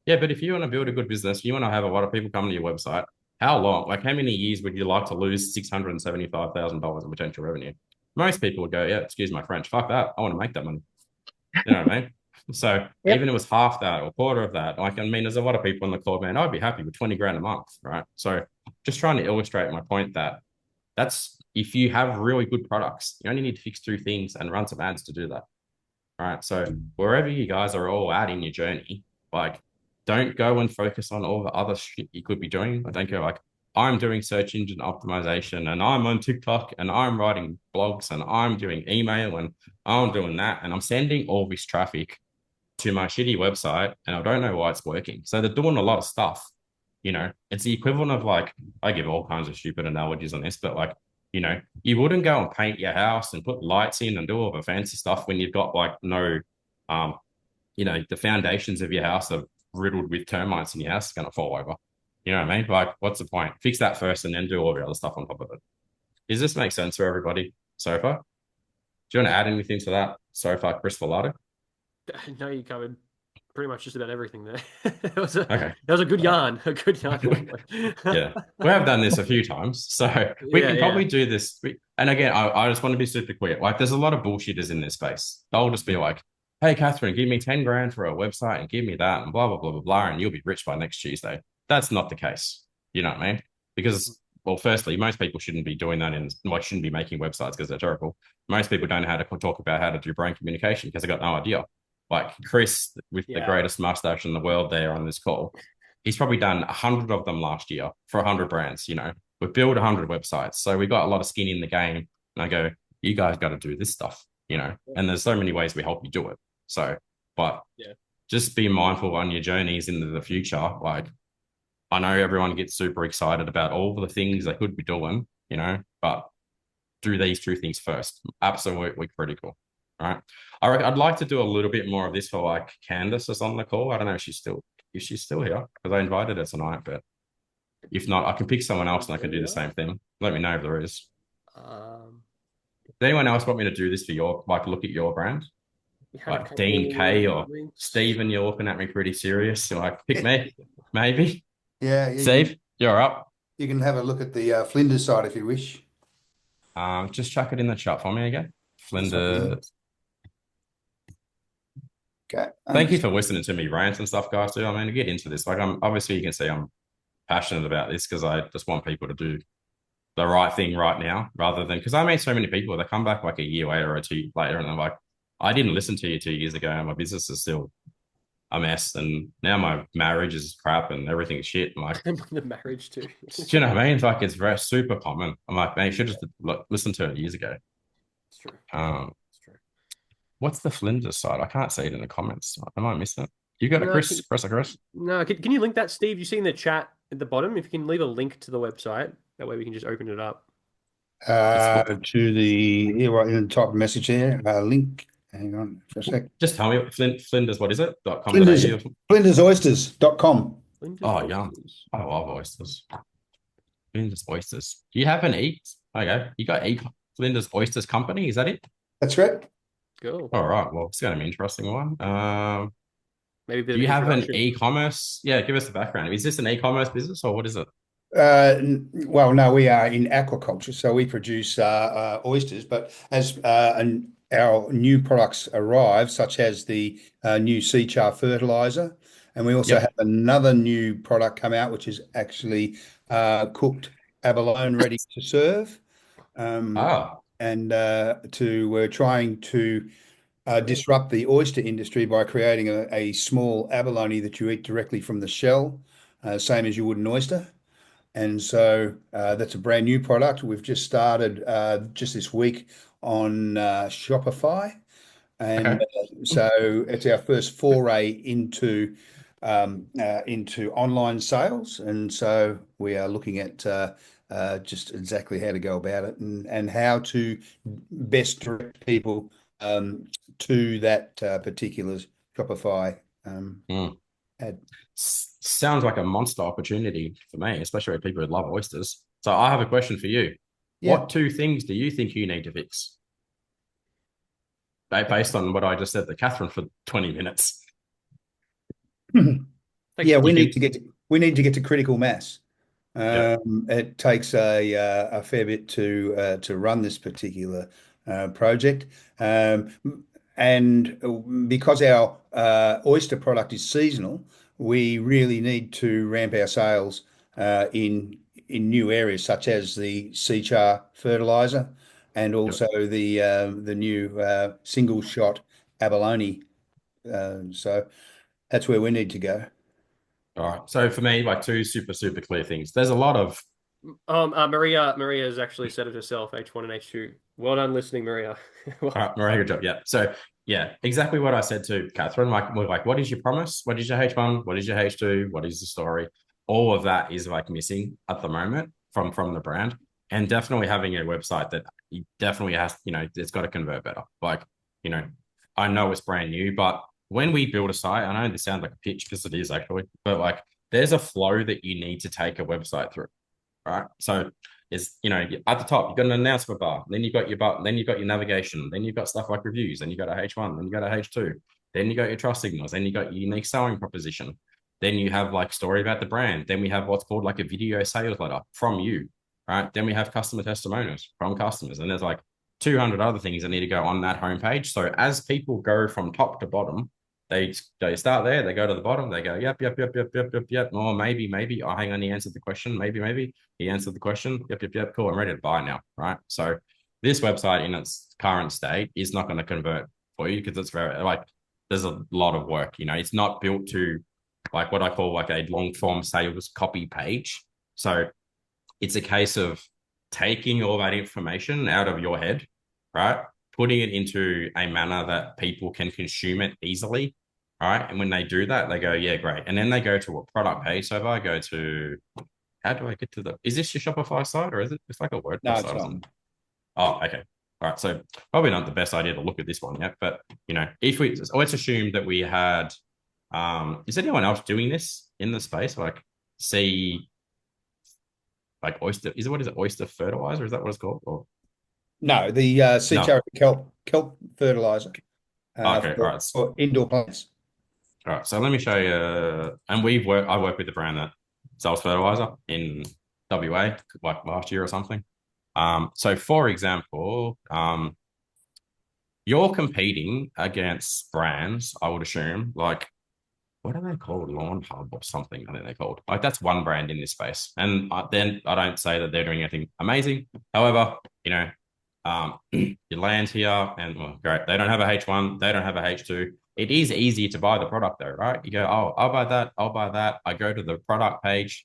yeah, but if you want to build a good business, you want to have a lot of people come to your website. How long? Like, how many years would you like to lose $675,000 in potential revenue? Most people would go, yeah, excuse my French, fuck that. I want to make that money. You know what I mean? So Yep. even if it was half that or a quarter of that, like, I mean, there's a lot of people in the call, man, I'd be happy with 20 grand a month, right? So just trying to illustrate my point that that's if you have really good products, you only need to fix two things and run some ads to do that. All right. So wherever you guys are all at in your journey, like, don't go and focus on all the other shit you could be doing. I don't go like, I'm doing search engine optimization and I'm on TikTok and I'm writing blogs and I'm doing email and I'm doing that. And I'm sending all this traffic to my shitty website and I don't know why it's working. So they're doing a lot of stuff. It's the equivalent of like, I give all kinds of stupid analogies on this, but like, you wouldn't go and paint your house and put lights in and do all the fancy stuff when you've got like no, the foundations of your house are riddled with termites and your house is going to fall over. You know what I mean? Like, what's the point? Fix that first and then do all the other stuff on top of it. Does this make sense for everybody so far? Do you want to add anything to that so far, Chris Vallado? No, you covered pretty much just about everything there. Okay. That was a good yarn. A good yarn. Yeah. We have done this a few times. So we can probably do this. And again, I just want to be super clear. Like, there's a lot of bullshitters in this space. They'll just be like, hey, Catherine, give me 10 grand for a website and give me that and blah, blah, blah, blah, blah. And you'll be rich by next Tuesday. That's not the case. You know what I mean? Because, well, firstly, most people shouldn't be doing that shouldn't be making websites because they're terrible. Most people don't know how to talk about how to do brand communication because they've got no idea. Like Chris, with the greatest mustache in the world there on this call, he's probably done 100 of them last year for 100 brands. We've built 100 websites. So we've got a lot of skin in the game. And I go, you guys got to do this stuff, and there's so many ways we help you do it. So, but just be mindful on your journeys into the future. Like, I know everyone gets super excited about all the things they could be doing, but do these two things first. Absolutely critical. All right. I'd like to do a little bit more of this for like Candace is on the call. I don't know if she's still here because I invited her tonight, but if not, I can pick someone else and I can do the same thing. Let me know if there is. Does anyone else want me to do this for look at your brand? Like Dean K or Stephen, you're looking at me pretty serious. So like, pick me, maybe. Yeah. Steve, you're up. You can have a look at the Flinders side if you wish. Just chuck it in the chat for me again. Flinders. Okay. Thank you for listening to me rant and stuff, guys. Too. I mean, to get into this, like, obviously you can see I'm passionate about this because I just want people to do the right thing right now, rather than because I meet so many people that come back like a year later or 2 later, and they're like, I didn't listen to you 2 years ago, and my business is still a mess, and now my marriage is crap and everything's shit. I'm like, the marriage too. Do you know what I mean? It's like it's very super common. I'm like, man, you should just listen to it years ago. It's true. It's true. What's the Flinders side? I can't see it in the comments. Am I missing it? You got a Chris? No, can you link that, Steve? You see in the chat at the bottom, if you can leave a link to the website, that way we can just open it up. To the right in the type of message there, link. Hang on for a sec. Just tell me, Flinders, what is it? FlindersOysters.com. Oh, yum. I love oysters. Flinders Oysters. Do you have an Okay, you got Flinders Oysters Company, is that it? That's right. Cool. All right, well, it's going to be an interesting one. Maybe do you have an e-commerce? Yeah, give us the background. Is this an e-commerce business or what is it? Well, no, we are in aquaculture, so we produce oysters. But as our new products arrive, such as the new sea char fertilizer, and we also have another new product come out, which is actually cooked abalone ready to serve. We're trying to disrupt the oyster industry by creating a small abalone that you eat directly from the shell, same as you would an oyster. And so that's a brand new product. We've just started just this week on Shopify. And so it's our first foray into online sales. And so we are looking at just exactly how to go about it and how to best direct people to that particular Shopify ad. Sounds like a monster opportunity for me, especially with people who love oysters. So I have a question for you. Yeah. What two things do you think you need to fix? Based on what I just said to Catherine for 20 minutes. Yeah, we You need to get to critical mass. Yep. It takes a fair bit to run this particular project, and because our oyster product is seasonal, we really need to ramp our sales in new areas such as the sea char fertilizer and Yep. also the new single shot abalone. So that's where we need to go. All right. So for me, like two super clear things. There's a lot of Maria has actually said it herself, H1 and H2. Well done listening, Maria. all right, Maria, good job. Yeah. So yeah, exactly what I said to Catherine. Like, we're like, what is your promise? What is your H1? What is your H2? What is the story? All of that is like missing at the moment from the brand. And definitely having a website that definitely has, it's got to convert better. Like, you know, I know it's brand new, but when we build a site, I know this sounds like a pitch because it is actually, but like there's a flow that you need to take a website through. Right. So is at the top you've got an announcement bar, then you've got your button, then you've got your navigation, then you've got stuff like reviews, then you've got a H1, then you've got a H2, then you got your trust signals, then you got your unique selling proposition, then you have like story about the brand, then we have what's called like a video sales letter from you, right? Then we have customer testimonials from customers, and there's like 200 other things that need to go on that homepage. So as people go from top to bottom, they start there, they go to the bottom, they go, yep. Oh, maybe. Oh, hang on, he answered the question. Maybe. He answered the question. Yep. Cool. I'm ready to buy now. Right. So this website in its current state is not going to convert for you because it's very like there's a lot of work. It's not built to like what I call like a long form sales copy page. So it's a case of taking all that information out of your head, right? Putting it into a manner that people can consume it easily, right? And when they do that, they go, yeah, great. And then they go to a product page. So if I go to, how do I get to is this your Shopify site or is it? It's like a WordPress No, it's site, not. isn't it? Oh, okay. All right. So probably not the best idea to look at this one yet, but if let's assume that we had, is anyone else doing this in the space? Like see like oyster, what is it? Oyster fertilizer? Is that what it's called? Or No, the sea no? char kelp fertilizer Okay, all right. for indoor plants. All right. So let me show you. And I work with the brand that sells fertilizer in WA, like last year or something. So for example, you're competing against brands, I would assume, like what are they called? Lawn Hub or something, I think they're called. Like that's one brand in this space. And then I don't say that they're doing anything amazing. However, you land here and well, great. They don't have a H1, they don't have a H2. It is easy to buy the product though, right? You go, oh, I'll buy that, I'll buy that. I go to the product page.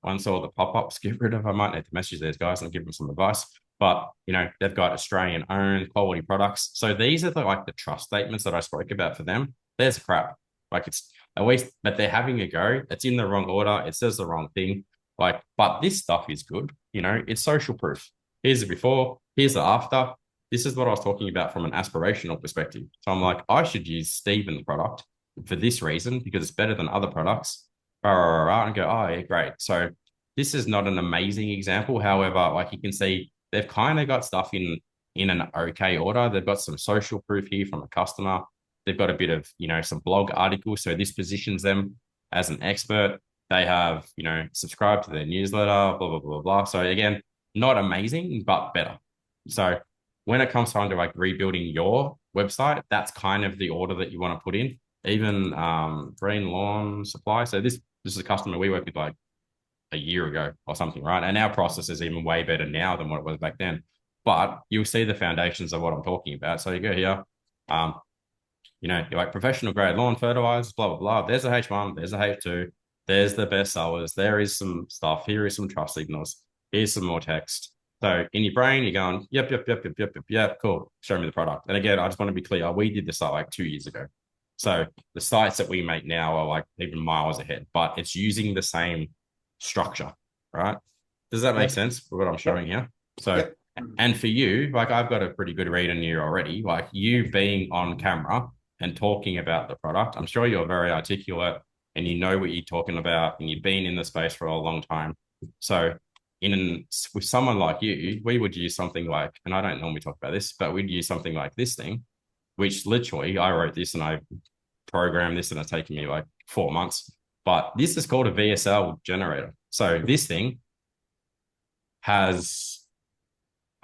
Once all the pop-ups get rid of, I might need to message these guys and give them some advice. But they've got Australian owned quality products. So these are the trust statements that I spoke about for them. There's crap. Like it's at least, but they're having a go. It's in the wrong order. It says the wrong thing. Like, but this stuff is good. It's social proof. Here's the before. Here's the after. This is what I was talking about from an aspirational perspective. So I'm like, I should use Stephen's product for this reason because it's better than other products. And go, oh yeah, great. So this is not an amazing example. However, like you can see, they've kind of got stuff in an okay order. They've got some social proof here from a customer. They've got a bit of, some blog articles. So this positions them as an expert. They have, subscribed to their newsletter, blah, blah, blah, blah. So again, not amazing, but better. So when it comes time to like rebuilding your website, that's kind of the order that you want to put in. Even green lawn supply. So this is a customer we worked with like a year ago or something, right? And our process is even way better now than what it was back then. But you'll see the foundations of what I'm talking about. So you go here, you're like professional grade lawn fertilizers, blah, blah, blah. There's a H1, there's a H2, there's the best sellers. There is some stuff. Here is some trust signals. Here's some more text. So in your brain, you're going, yep, cool. Show me the product. And again, I just want to be clear. We did this site like 2 years ago. So the sites that we make now are like even miles ahead, but it's using the same structure, right? Does that make Yep. sense for what I'm showing here? So, Yep. and for you, like I've got a pretty good read on you already. Like you being on camera and talking about the product, I'm sure you're very articulate and you know what you're talking about, and you've been in the space for a long time. So, with someone like you, we would use something like, and I don't normally talk about this, but we'd use something like this thing, which literally I wrote this and I programmed this, and it's taken me like 4 months. But this is called a VSL generator. So this thing has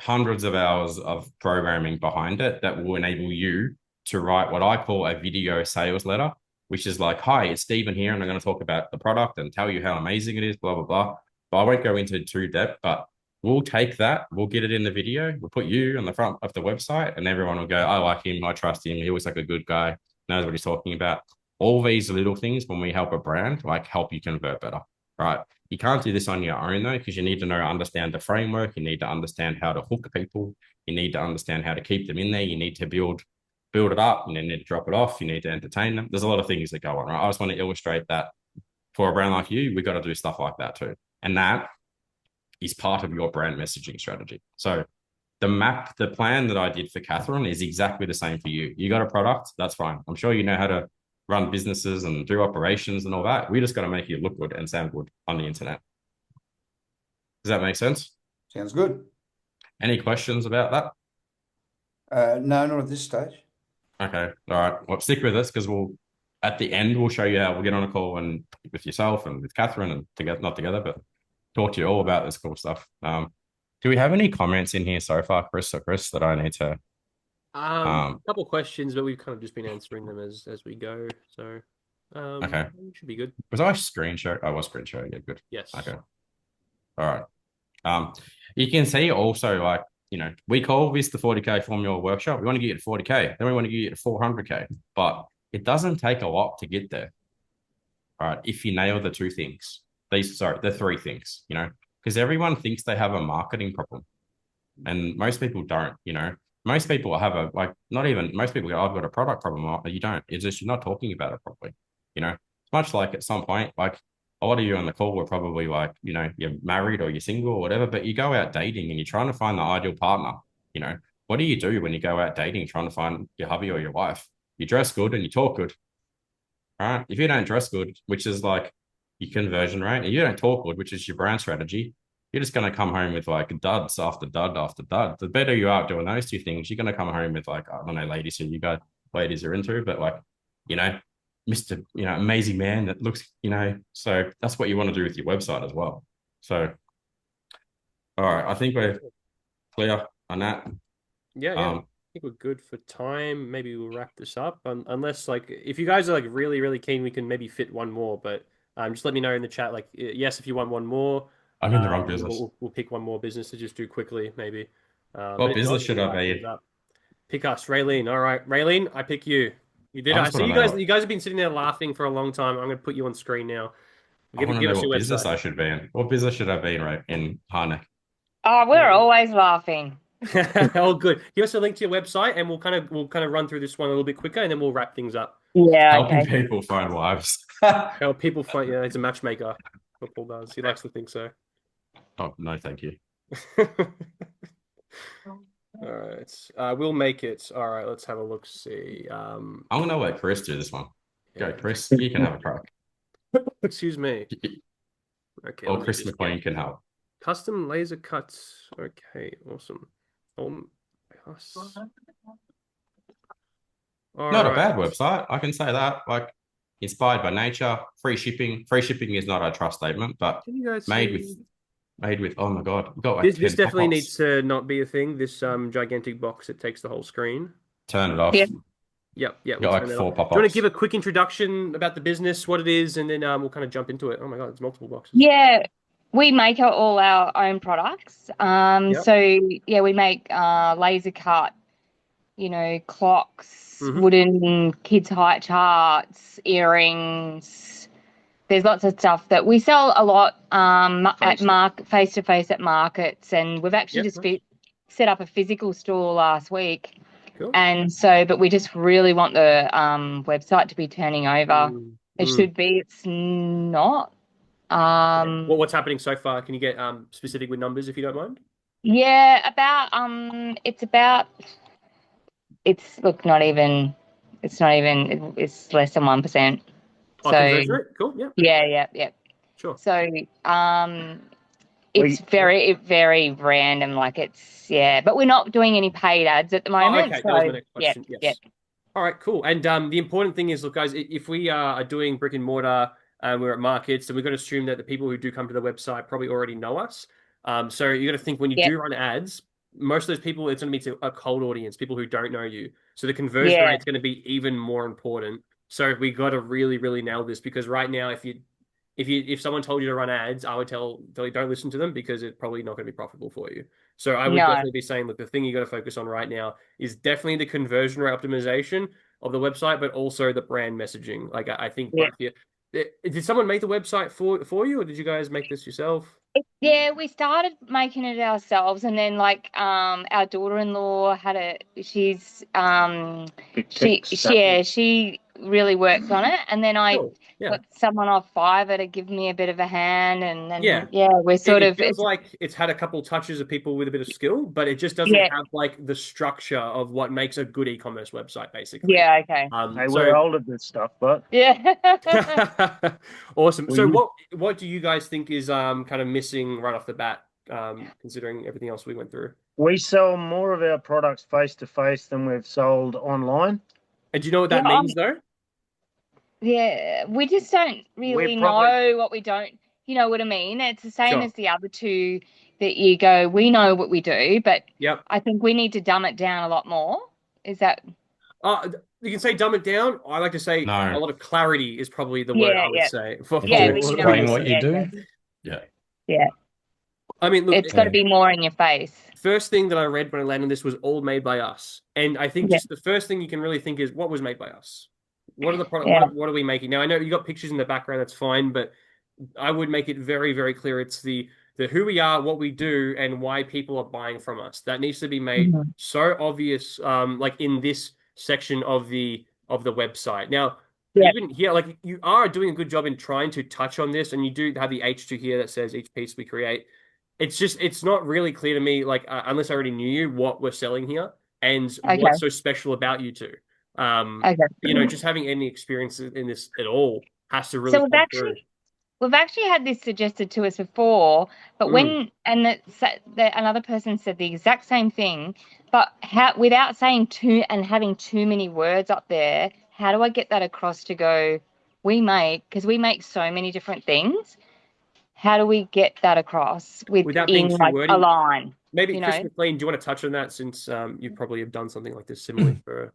hundreds of hours of programming behind it that will enable you to write what I call a video sales letter, which is like, hi, it's Stephen here, and I'm going to talk about the product and tell you how amazing it is, blah, blah, blah. But I won't go into too depth, but we'll take that, we'll get it in the video, we'll put you on the front of the website, and everyone will go, I like him, I trust him, he looks like a good guy, knows what he's talking about. All these little things, when we help a brand, like help you convert better, right? You can't do this on your own though, because you need to understand the framework. You need to understand how to hook people. You need to understand how to keep them in there. You need to build it up, and then need to drop it off. You need to entertain them. There's a lot of things that go on, right? I just want to illustrate that for a brand like you, we got to do stuff like that too. And that is part of your brand messaging strategy. So the plan that I did for Catherine is exactly the same for you. You got a product, that's fine. I'm sure you know how to run businesses and do operations and all that. We just got to make you look good and sound good on the internet. Does that make sense? Sounds good. Any questions about that? No, not at this stage. Okay. All right. Well, stick with us, because at the end, we'll show you how we'll get on a call and with yourself and with Catherine, and together, not together, but talk to you all about this cool stuff. Do we have any comments in here so far, Chris or Chris, that I need to? A couple questions, but we've kind of just been answering them as we go. So, okay, should be good. Was I screen share? I was screen sharing. Yeah, good. Yes. Okay. All right. You can see also, like, we call this the 40K formula workshop. We want to get you to 40K, then we want to get you to 400K, but it doesn't take a lot to get there. All right, if you nail the two things, the three things, because everyone thinks they have a marketing problem, and most people don't. Most people have most people go, I've got a product problem. You don't. It's just you're not talking about it properly. It's much like at some point, like a lot of you on the call were probably like, you're married or you're single or whatever, but you go out dating and you're trying to find the ideal partner. What do you do when you go out dating, trying to find your hubby or your wife? You dress good and you talk good. Right? If you don't dress good, which is like your conversion rate, and you don't talk good, which is your brand strategy, you're just going to come home with like duds after dud after dud. The better you are doing those two things, you're going to come home with like, I don't know, ladies who you guys ladies are into, but like, Mr. Amazing man that looks, so that's what you want to do with your website as well. So, all right, I think we're clear on that. Yeah. I think we're good for time. Maybe we'll wrap this up. Unless, like, if you guys are like really, really keen, we can maybe fit one more. But just let me know in the chat. Like, yes, if you want one more. I'm in the wrong business. We'll pick one more business to just do quickly, maybe. What business should I be in? Pick us, Raylene. All right, Raylene, I pick you. You did. I see you guys. You guys have been sitting there laughing for a long time. I'm going to put you on screen now. I want to know what business I should be in. What business should I be in, right? In Harnack? Oh, we're always laughing. Oh, good. Give us a link to your website, and we'll kind of run through this one a little bit quicker, and then we'll wrap things up. Yeah, helping people find wives. Help people find. Yeah, he's a matchmaker. What Paul does. He likes to think so. Oh no, thank you. All right, we'll make it. All right, let's have a look. See. I'm gonna let Chris do this one. Go, Chris. You can have a crack. Excuse me. Okay. Or Chris McQueen can help. Custom laser cuts. Okay, awesome. Not a bad website. I can say that. Like, inspired by nature, free shipping. Free shipping is not a trust statement, but made with. Oh my god, we've got like this definitely needs to not be a thing. This gigantic box that takes the whole screen. Turn it off. Yeah. Yep. We'll got like 4 pop-ups. Do you want to give a quick introduction about the business, what it is, and then we'll kind of jump into it? Oh my god, there's multiple boxes. Yeah, we make all our own products. So yeah, we make laser cut, clocks, wooden kids' height charts, earrings. There's lots of stuff that we sell a lot at face-to-face at markets, and we've actually just set up a physical store last week. Cool. And so, but we just really want the website to be turning over. It should be. It's not. What's happening so far? Can you get specific with numbers if you don't mind? Yeah, it's look it's less than 1%. Oh, So conversion rate? Cool. Yeah. yeah. Sure. So it's very random, like but we're not doing any paid ads at the Oh, moment. okay. So That was my next yeah, question. yeah. Yes. All right, cool. And the important thing is, look, guys, if we are doing brick and mortar and we're at markets, then we've got to assume that the people who do come to the website probably already know us. So you got to think when you Yep. do run ads, most of those people, it's going to be to a cold audience, people who don't know you. So the conversion Yeah. rate is going to be even more important. So we got to really, really nail this because right now, if someone told you to run ads, I would tell you don't listen to them because it's probably not going to be profitable for you. So I would No. definitely be saying, look, the thing you got to focus on right now is definitely the conversion rate optimization of the website, but also the brand messaging. Like I think Yeah. both you. Did someone make the website for you, or did you guys make this yourself? Yeah, we started making it ourselves, and then like our daughter-in-law she really worked on it, and then I Cool. Yeah. got someone off Fiverr to give me a bit of a hand, and Yeah. then we're It, sort it of feels like it's had a couple touches of people with a bit of skill, but it just doesn't yeah, have like the structure of what makes a good e-commerce website, basically. yeah, okay. Hey, So we're old at this stuff, but Yeah. awesome. So we what do you guys think is kind of missing right off the bat, considering everything else we went through? we sell more of our products face to face than we've sold online. And do you know what Yeah, that means though? yeah, we just don't really know what we don't, you know what I mean? It's the same Sure. as the other two that you go, we know what we do, but Yep. I think we need to dumb it down a lot more. Is that? You can say dumb it down. I like to say a No. lot of clarity is probably the word Yeah, I would yeah. say If Yeah, you but you know explain what you yeah, do, yeah. yeah. I mean, look, It's got to be more in your face. first thing that I read when I landed on this was all made by us. And I think Yeah, just the first thing you can really think is what was made by us? What are the product yeah, what are we making? Now I know you got pictures in the background, that's fine, but I would make it very, very clear it's the who we are, what we do, and why people are buying from us. That needs to be made mhm, so obvious, like in this section of the website. Now, yeah, even here, like you are doing a good job in trying to touch on this, and you do have the H2 here that says each piece we create. It's just it's not really clear to me, like unless I already knew you, what we're selling here and okay, what's so special about you two. okay. Just having any experience in this at all has to really So come through. we've actually had this suggested to us before, but Mm. another person said the exact same thing, but without saying too and having too many words up there, how do I get that across to go? Because we make so many different things. How do we get that across Without being within too like a wordy, line? maybe You Chris know? McLean, do you want to touch on that since you probably have done something like this similarly for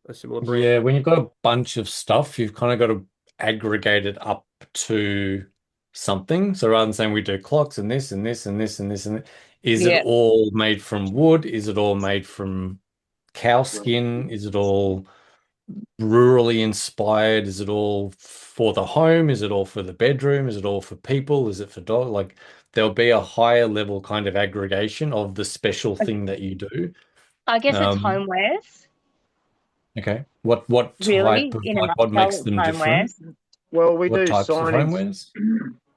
a similar brand? Yeah, when you've got a bunch of stuff, you've kind of got to aggregate it up to something. So rather than saying we do clocks and this and this and this and this and this, is it Yeah. all made from wood? Is it all made from cow skin? Is it all rurally inspired? Is it all for the home? Is it all for the bedroom? Is it all for people? Is it for dog? Like there'll be a higher level kind of aggregation of the special thing that you do. I guess it's Um, homewares, okay. What type really, of in a like what nutshell, makes it's them different? homewares. Well, we What do types of signage. homewares?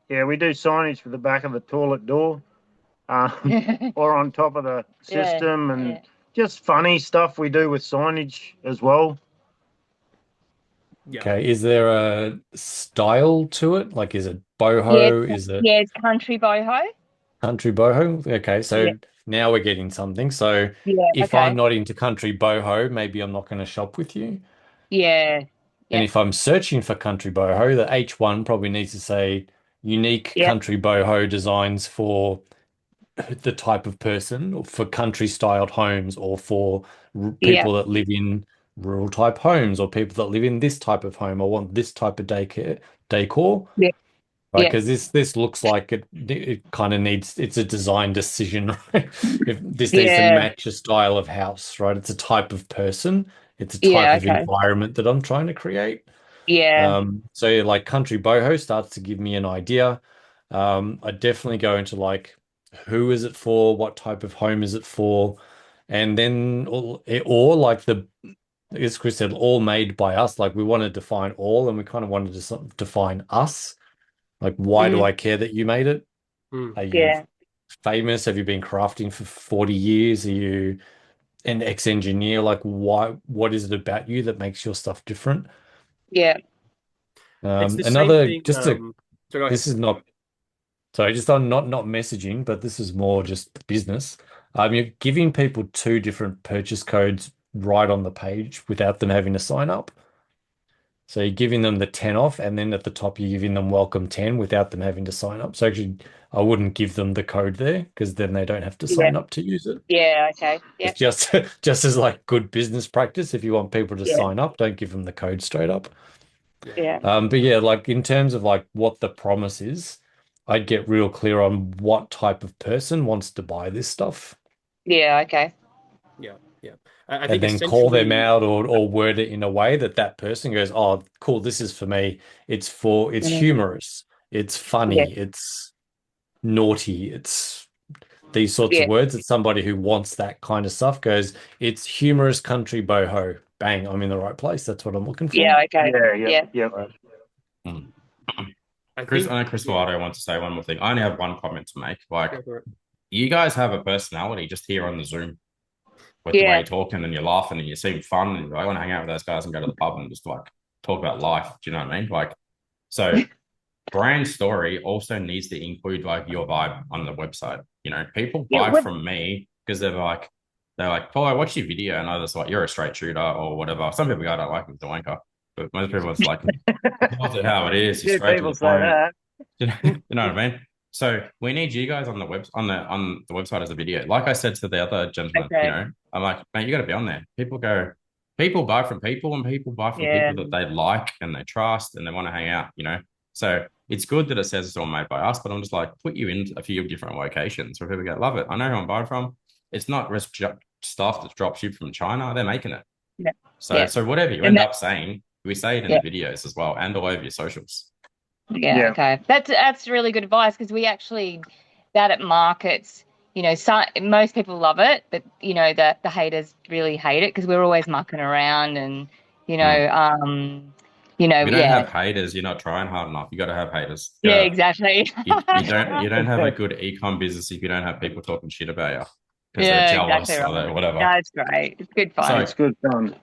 Yeah, we do signage for the back of the toilet door, or on top of the Yeah, system, and yeah. just funny stuff we do with signage as well. Yeah. Okay, is there a style to it? Like, is it Yeah, boho? Is it yeah, it's country boho. country boho? Okay, Yeah, so now we're getting something. So yeah, if I'm okay. not into country boho, maybe I'm not going to shop with you. Yeah, And yep, if I'm searching for country boho, the H1 probably needs to say unique yep, country boho designs for the type of person, or for country styled homes, or for yep, people that live in rural type homes, or people that live in this type of home, or want this type of decor, yep, right? yep. Because this looks like it kind of needs, it's a design decision, right? If this needs to Yeah, match a style of house, right? It's a type of person, it's a type yeah, of okay. environment that I'm trying to create. Yeah, So like country boho starts to give me an idea. I definitely go into like who is it for, what type of home is it for, and then or like as Chris said, all made by us. Like we want to define all, and we kind of wanted to define us. Like, why do I care that you made it? Mm. Are you famous? Have you been crafting for 40 years? Are you an ex-engineer? Like, what is it about you that makes your stuff different? Yeah. It's the same Another, thing. So go ahead. this is not, sorry, just on not messaging, but this is more just business. You're giving people two different purchase codes right on the page without them having to sign up. So you're giving them the 10 off, and then at the top you're giving them welcome 10 without them having to sign up. So actually, I wouldn't give them the code there because then they don't have to Yeah. sign up to use it. Yeah. Okay. Yeah. It's just as like good business practice. If you want people to Yeah. sign up, don't give them the code straight up. Yeah. But yeah, like in terms of like what the promise is, I'd get real clear on what type of person wants to buy this stuff. Yeah. Okay. Yeah. Yeah. I And think then call them essentially, out or word it in a way that that person goes, oh, cool, this is for me. It's humorous, it's Yeah. funny, it's naughty, it's these sorts Yeah. of words. It's somebody who wants that kind of stuff goes, it's humorous country boho. Bang, I'm in the right place. That's what I'm looking for. Yeah. Okay. Yeah. Mm. I Chris, think, I know Chris Vallado wants to say one more thing. I only have one comment to make. Like, go for it. you guys have a personality just here on the Zoom with the way Yeah. you're talking and you're laughing and you seem fun and I want to hang out with those guys and go to the pub and just like talk about life. Do you know what I mean? Like, so brand story also needs to include like your vibe on the website. You know, people Yeah. buy from me because they're like, Paul, I watched your video and I was like, you're a straight shooter or whatever. Some people go, I don't like him, the wanker. But most people it's like, tells it how it is. You're Yeah, straight to people the say point. that. You know what I mean? So we need you guys on the website as a video. Like I said to the other gentleman, Okay. you know, I'm like, mate, you got to be on there. People buy from people, and people buy from Yeah. people that they like and they trust and they want to hang out. You know, so it's good that it says it's all made by us. But I'm just like, put you in a few different locations where people go, love it. I know who I'm buying from. It's not just stuff that's drop shipped from China. They're making it. Yeah. So Yeah. so whatever you And end up saying, we say it in Yeah. the videos as well and all over your socials. Yeah. Yeah. Okay. That's really good advice because we actually that at markets, most people love it, but the haters really hate it because we're always mucking around and If you don't yeah. have haters, you're not trying hard enough. You got to have haters. Yeah, exactly. You don't have a good ecom business if you don't have people talking shit about you because they're Yeah, jealous exactly or right. they're whatever. That's great. It's good fun. So It's good fun.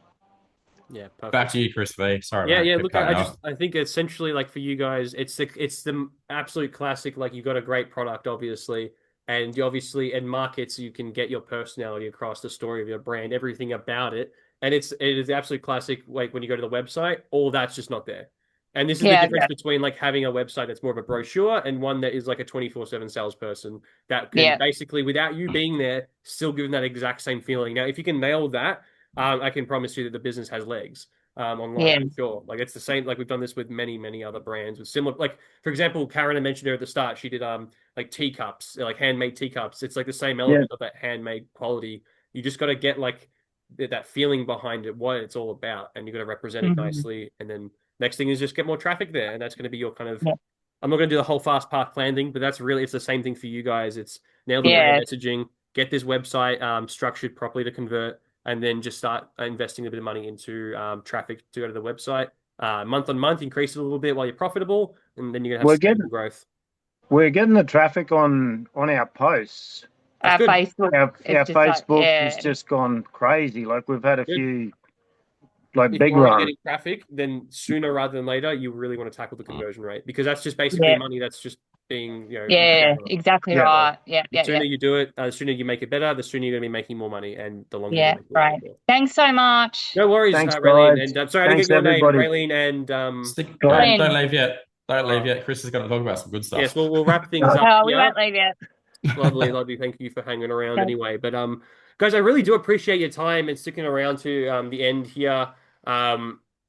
Yeah, perfect. back to you, Chris V. Sorry, Yeah, mate. yeah. Kept Look, cutting you off. I think essentially, like for you guys, it's the absolute classic. Like you got a great product, obviously, and you obviously in markets you can get your personality across, the story of your brand, everything about it, and it is the absolute classic. Like when you go to the website, all that's just not there. And this is the Yeah, difference between like having a website that's more of a brochure and one that is like a 24/7 salesperson that can yeah, basically, without you being there, still give them that exact same feeling. Now, if you can nail that, I can promise you that the business has legs online yeah, for sure. Like it's the same. Like we've done this with many other brands with similar. Like for example, Karen, I mentioned her at the start. She did like teacups, like handmade teacups. It's like the same element of that handmade quality. You just got to get like that feeling behind it, what it's all about, and you got to represent it nicely. And then next thing is just get more traffic there, and that's going to be your kind of. yeah, I'm not going to do the whole fast path plan thing, but that's really it's the same thing for you guys. It's nail the yeah, brand messaging, get this website structured properly to convert, and then just start investing a bit of money into traffic to go to the website. Month on month, increase it a little bit while you're profitable, and then you're gonna have sustainable growth. We're getting the traffic on our posts. Our good. Facebook, Our it's just like, Facebook yeah, has just gone crazy. Like we've had a Good. few like If big you're already runs. getting traffic, then sooner rather than later, you really want to tackle the conversion rate because that's just basically Yeah. money that's just being, yeah, exactly Yeah. right. Yeah, the yeah, sooner yeah. you do it, the sooner you make it better, the sooner you're going to be making more money, and the longer Yeah, you're going to make it. right. Thanks so much. No worries, Thanks, Raylene. guys. And I'm sorry I didn't Thanks, get your name, everybody. Raylene. And Don't Glenn. leave yet. Don't leave yet. Chris is going to talk about some good stuff. yes, we'll wrap things up Oh, we here. won't leave yet. Lovely. Thank you for hanging around Okay. anyway. But guys, I really do appreciate your time and sticking around to the end here.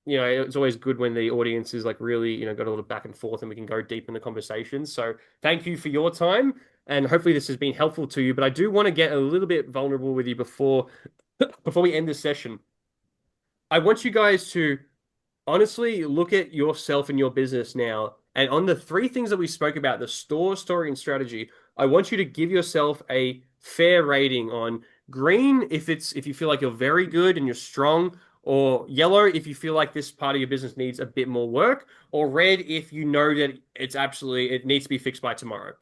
It's always good when the audience is like really, got a little back and forth and we can go deep in the conversation. So thank you for your time. And hopefully this has been helpful to you. But I do want to get a little bit vulnerable with you before we end this session. I want you guys to honestly look at yourself and your business now. And on the three things that we spoke about, the store, story, and strategy, I want you to give yourself a fair rating on green if you feel like you're very good and you're strong, or yellow if you feel like this part of your business needs a bit more work, or red if you know that it needs to be fixed by tomorrow.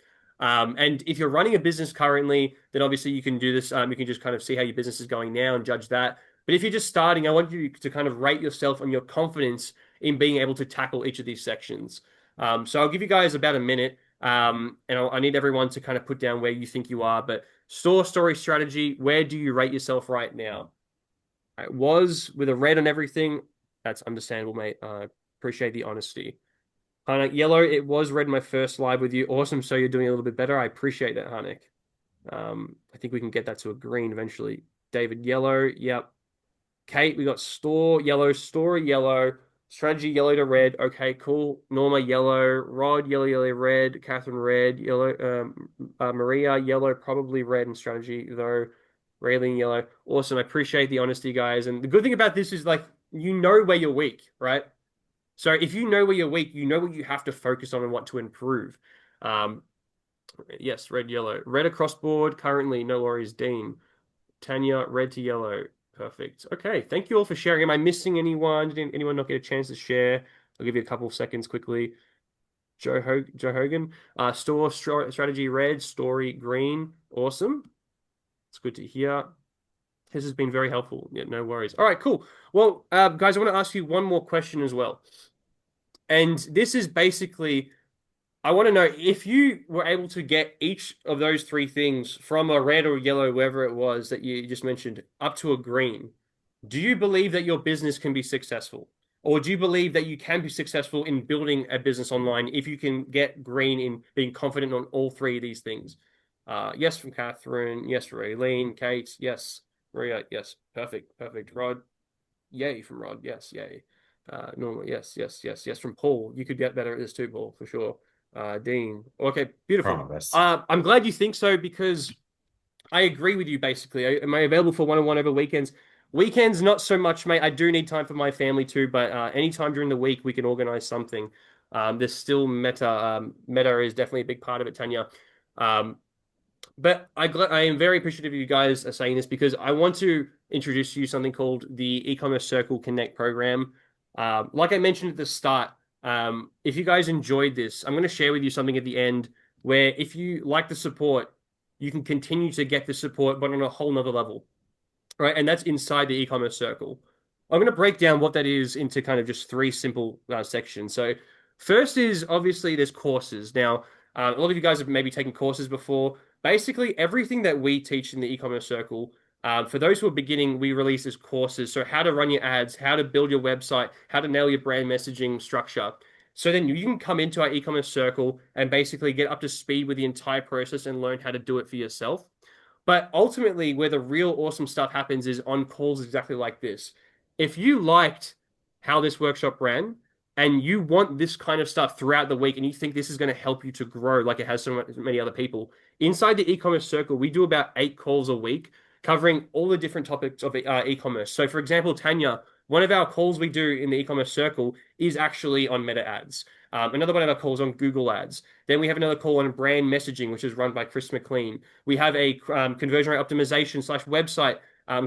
And if you're running a business currently, then obviously you can do this. You can just kind of see how your business is going now and judge that. But if you're just starting, I want you to kind of rate yourself on your confidence in being able to tackle each of these sections. So I'll give you guys about a minute, and I need everyone to kind of put down where you think you are. But store, story, strategy, where do you rate yourself right now? It was with a red on everything. That's understandable, mate. Appreciate the honesty. Hanek, yellow, it was red my first live with you. Awesome. So you're doing a little bit better. I appreciate that, Hanek. I think we can get that to a green eventually. David, yellow. Yep. Kate, we got store, yellow, story, yellow, strategy, yellow to red. Okay, cool. Norma, yellow. Rod, yellow, yellow, red. Catherine, red. Yellow. Maria, yellow, probably red in strategy, though. Raylene, yellow. Awesome. I appreciate the honesty, guys. And the good thing about this is, like, you know where you're weak, right? So if you know where you're weak, you know what you have to focus on and what to improve. Yes, red, yellow. Red across board currently. No worries, Dean. Tanya, red to yellow. Perfect. Okay, thank you all for sharing. Am I missing anyone? Did anyone not get a chance to share? I'll give you a couple of seconds quickly. Joe Hogan. Store strategy red, story green. Awesome. It's good to hear. This has been very helpful. Yeah, no worries. All right, cool. Well, guys, I want to ask you one more question as well. And this is basically, I want to know if you were able to get each of those three things from a red or yellow, wherever it was that you just mentioned, up to a green, do you believe that your business can be successful? Or do you believe that you can be successful in building a business online if you can get green in being confident on all three of these things? Yes, from Catherine. Yes, Raylene. Kate. Yes. Maria. Yes. Perfect. Rod. Yay from Rod. Yes. Yay. Normal. Yes. From Paul. You could get better at this too, Paul, for sure. Dean. Okay, beautiful. I'm glad you think so, because I agree with you, basically. Am I available for one-on-one over weekends? Weekends, not so much, mate. I do need time for my family too, but anytime during the week, we can organize something. There's still meta. Meta is definitely a big part of it, Tanya. But I am very appreciative of you guys are saying this, because I want to introduce to you something called the eCommerce Circle Connect program. Like I mentioned at the start, if you guys enjoyed this, I'm going to share with you something at the end where, if you like the support, you can continue to get the support, but on a whole nother level, right? And that's inside the e-commerce circle. I'm going to break down what that is into kind of just three simple sections. So first is, obviously, there's courses. Now, a lot of you guys have maybe taken courses before. Basically, everything that we teach in the e-commerce circle, for those who are beginning, we release as courses. So how to run your ads, how to build your website, how to nail your brand messaging structure. So then you can come into our e-commerce circle and basically get up to speed with the entire process and learn how to do it for yourself. But ultimately, where the real awesome stuff happens is on calls exactly like this. If you liked how this workshop ran, and you want this kind of stuff throughout the week, and you think this is going to help you to grow like it has so many other people, inside the e-commerce circle, we do about 8 calls a week covering all the different topics of e-commerce. So for example, Tanya, one of our calls we do in the e-commerce circle is actually on Meta ads. Another one of our calls on Google ads. Then we have another call on brand messaging, which is run by Chris McLean. We have a conversion rate optimization / website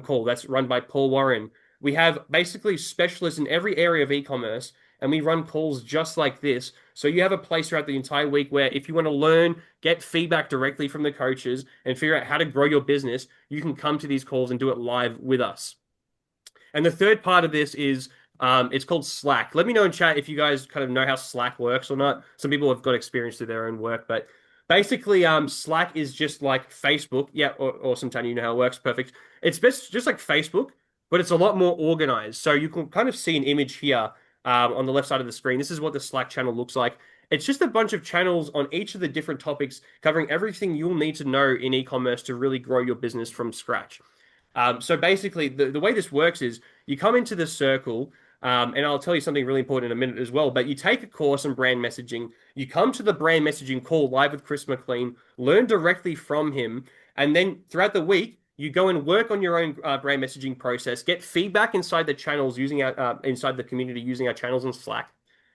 call that's run by Paul Warren. We have basically specialists in every area of e-commerce, and we run calls just like this. So you have a place throughout the entire week where, if you want to learn, get feedback directly from the coaches, and figure out how to grow your business, you can come to these calls and do it live with us. And the third part of this is, it's called Slack. Let me know in chat if you guys kind of know how Slack works or not. Some people have got experience through their own work, but basically, Slack is just like Facebook. Yeah, awesome, Tanya, you know how it works. Perfect. It's just like Facebook, but it's a lot more organized. So you can kind of see an image here on the left side of the screen. This is what the Slack channel looks like. It's just a bunch of channels on each of the different topics, covering everything you'll need to know in e-commerce to really grow your business from scratch. So basically, the way this works is, you come into the circle, and I'll tell you something really important in a minute as well, but you take a course on brand messaging, you come to the brand messaging call live with Chris McLean, learn directly from him, and then throughout the week, you go and work on your own brand messaging process, get feedback inside the channels using inside the community using our channels on Slack,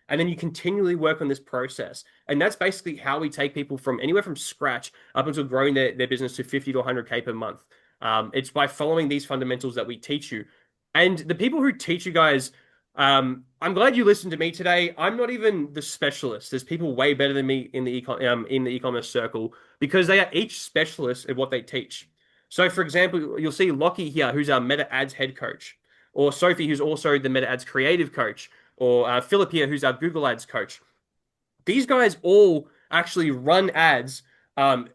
and then you continually work on this process. And that's basically how we take people from anywhere from scratch up until growing their business to 50 to 100K per month. It's by following these fundamentals that we teach you. And the people who teach you guys, I'm glad you listened to me today. I'm not even the specialist. There's people way better than me in the e-commerce circle because they are each specialist at what they teach. So, for example, you'll see Lockie here, who's our Meta Ads head coach, or Sophie, who's also the Meta Ads creative coach, or Philip here, who's our Google Ads coach. These guys all actually run ads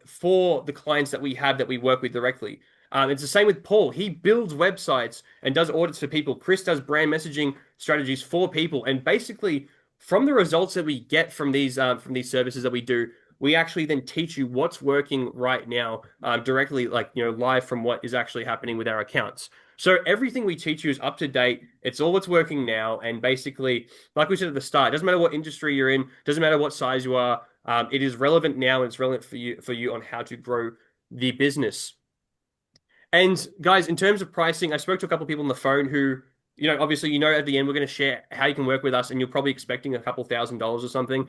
for the clients that we have that we work with directly. It's the same with Paul. He builds websites and does audits for people. Chris does brand messaging strategies for people. And basically, from the results that we get from these services that we do, we actually then teach you what's working right now directly, like live from what is actually happening with our accounts. So everything we teach you is up to date. It's all what's working now. And basically, like we said at the start, it doesn't matter what industry you're in, doesn't matter what size you are. It is relevant now, and it's relevant for you on how to grow the business. And guys, in terms of pricing, I spoke to a couple of people on the phone who, obviously, at the end, we're going to share how you can work with us, and you're probably expecting a couple $1,000s or something.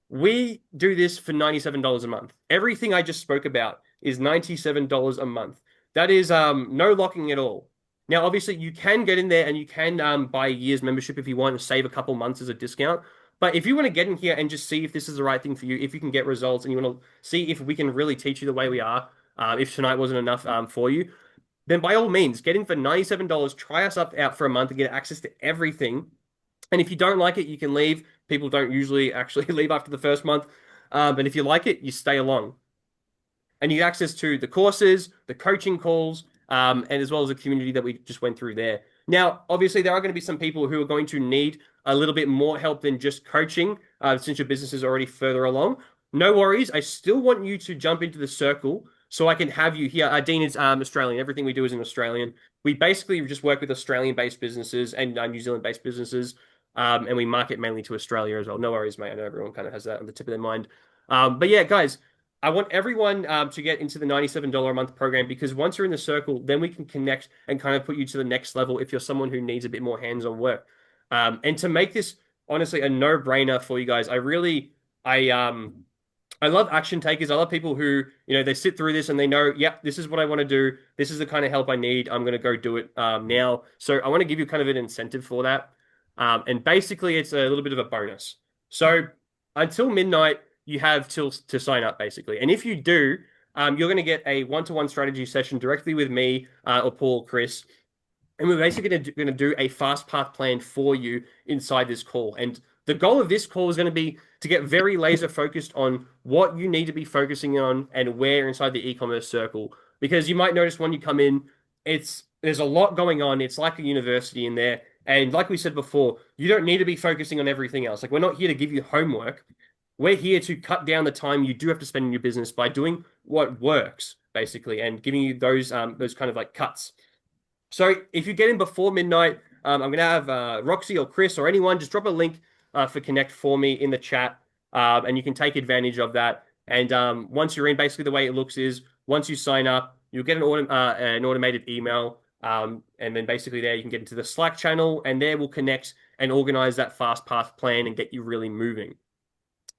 We do this for $97 a month. Everything I just spoke about is $97 a month. That is no locking at all. Now, obviously, you can get in there and you can buy a year's membership if you want to save a couple months as a discount. But if you want to get in here and just see if this is the right thing for you, if you can get results and you want to see if we can really teach you the way we are, if tonight wasn't enough for you, then by all means, get in for $97, try us out for a month and get access to everything. And if you don't like it, you can leave. People don't usually actually leave after the first month. But if you like it, you stay along. And you get access to the courses, the coaching calls, and as well as the community that we just went through there. Now, obviously, there are going to be some people who are going to need a little bit more help than just coaching since your business is already further along. No worries. I still want you to jump into the circle so I can have you here. Dean is Australian. Everything we do is in Australian. We basically just work with Australian-based businesses and New Zealand-based businesses, and we market mainly to Australia as well. No worries, mate. I know everyone kind of has that on the tip of their mind. But yeah, guys, I want everyone to get into the $97 a month program because once you're in the circle, then we can connect and kind of put you to the next level if you're someone who needs a bit more hands-on work. And to make this honestly a no-brainer for you guys, I love action takers. I love people who, they sit through this and they know, yep, this is what I want to do. This is the kind of help I need. I'm going to go do it now. So I want to give you kind of an incentive for that. And basically, it's a little bit of a bonus. So until midnight, you have till to sign up, basically. And if you do, you're going to get a one-to-one strategy session directly with me or Paul or Chris. And we're basically going to do a fast path plan for you inside this call. And the goal of this call is going to be to get very laser focused on what you need to be focusing on and where inside the e-commerce circle. Because you might notice when you come in, there's a lot going on. It's like a university in there. And like we said before, you don't need to be focusing on everything else. Like, we're not here to give you homework. We're here to cut down the time you do have to spend in your business by doing what works, basically, and giving you those kind of like cuts. So if you get in before midnight, I'm going to have Roxy or Chris or anyone just drop a link for Connect for me in the chat, and you can take advantage of that. And once you're in, basically the way it looks is once you sign up, you'll get an automated email, and then basically there you can get into the Slack channel, and there we'll connect and organize that fast path plan and get you really moving.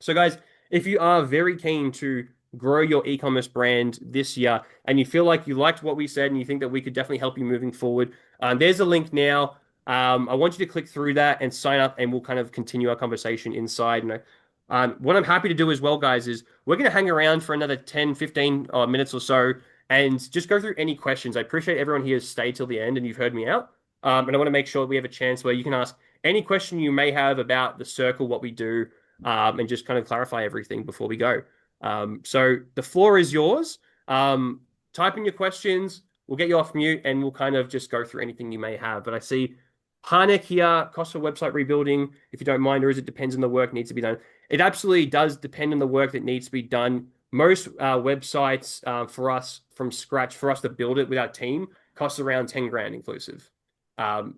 So guys, if you are very keen to grow your e-commerce brand this year and you feel like you liked what we said and you think that we could definitely help you moving forward, there's a link now. I want you to click through that and sign up, and we'll kind of continue our conversation inside. And what I'm happy to do as well, guys, is we're going to hang around for another 10, 15 minutes or so and just go through any questions. I appreciate everyone here has stayed till the end and you've heard me out. And I want to make sure we have a chance where you can ask any question you may have about the circle, what we do, and just kind of clarify everything before we go. So the floor is yours. Type in your questions. We'll get you off mute and we'll kind of just go through anything you may have. But I see Harnik here, cost for website rebuilding, if you don't mind, or is it depends on the work needs to be done? It absolutely does depend on the work that needs to be done. Most websites for us from scratch, for us to build it with our team, costs around 10 grand inclusive.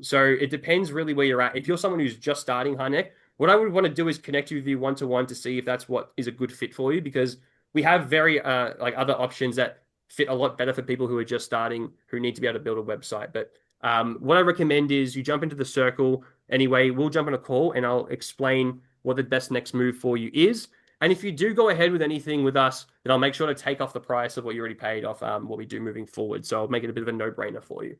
So it depends really where you're at. If you're someone who's just starting, Harnik, what I would want to do is connect you with you one-to-one to see if that's what is a good fit for you, because we have very other options that fit a lot better for people who are just starting, who need to be able to build a website. But what I recommend is you jump into the circle anyway. We'll jump on a call and I'll explain what the best next move for you is. And if you do go ahead with anything with us, then I'll make sure to take off the price of what you already paid off what we do moving forward. So I'll make it a bit of a no-brainer for you.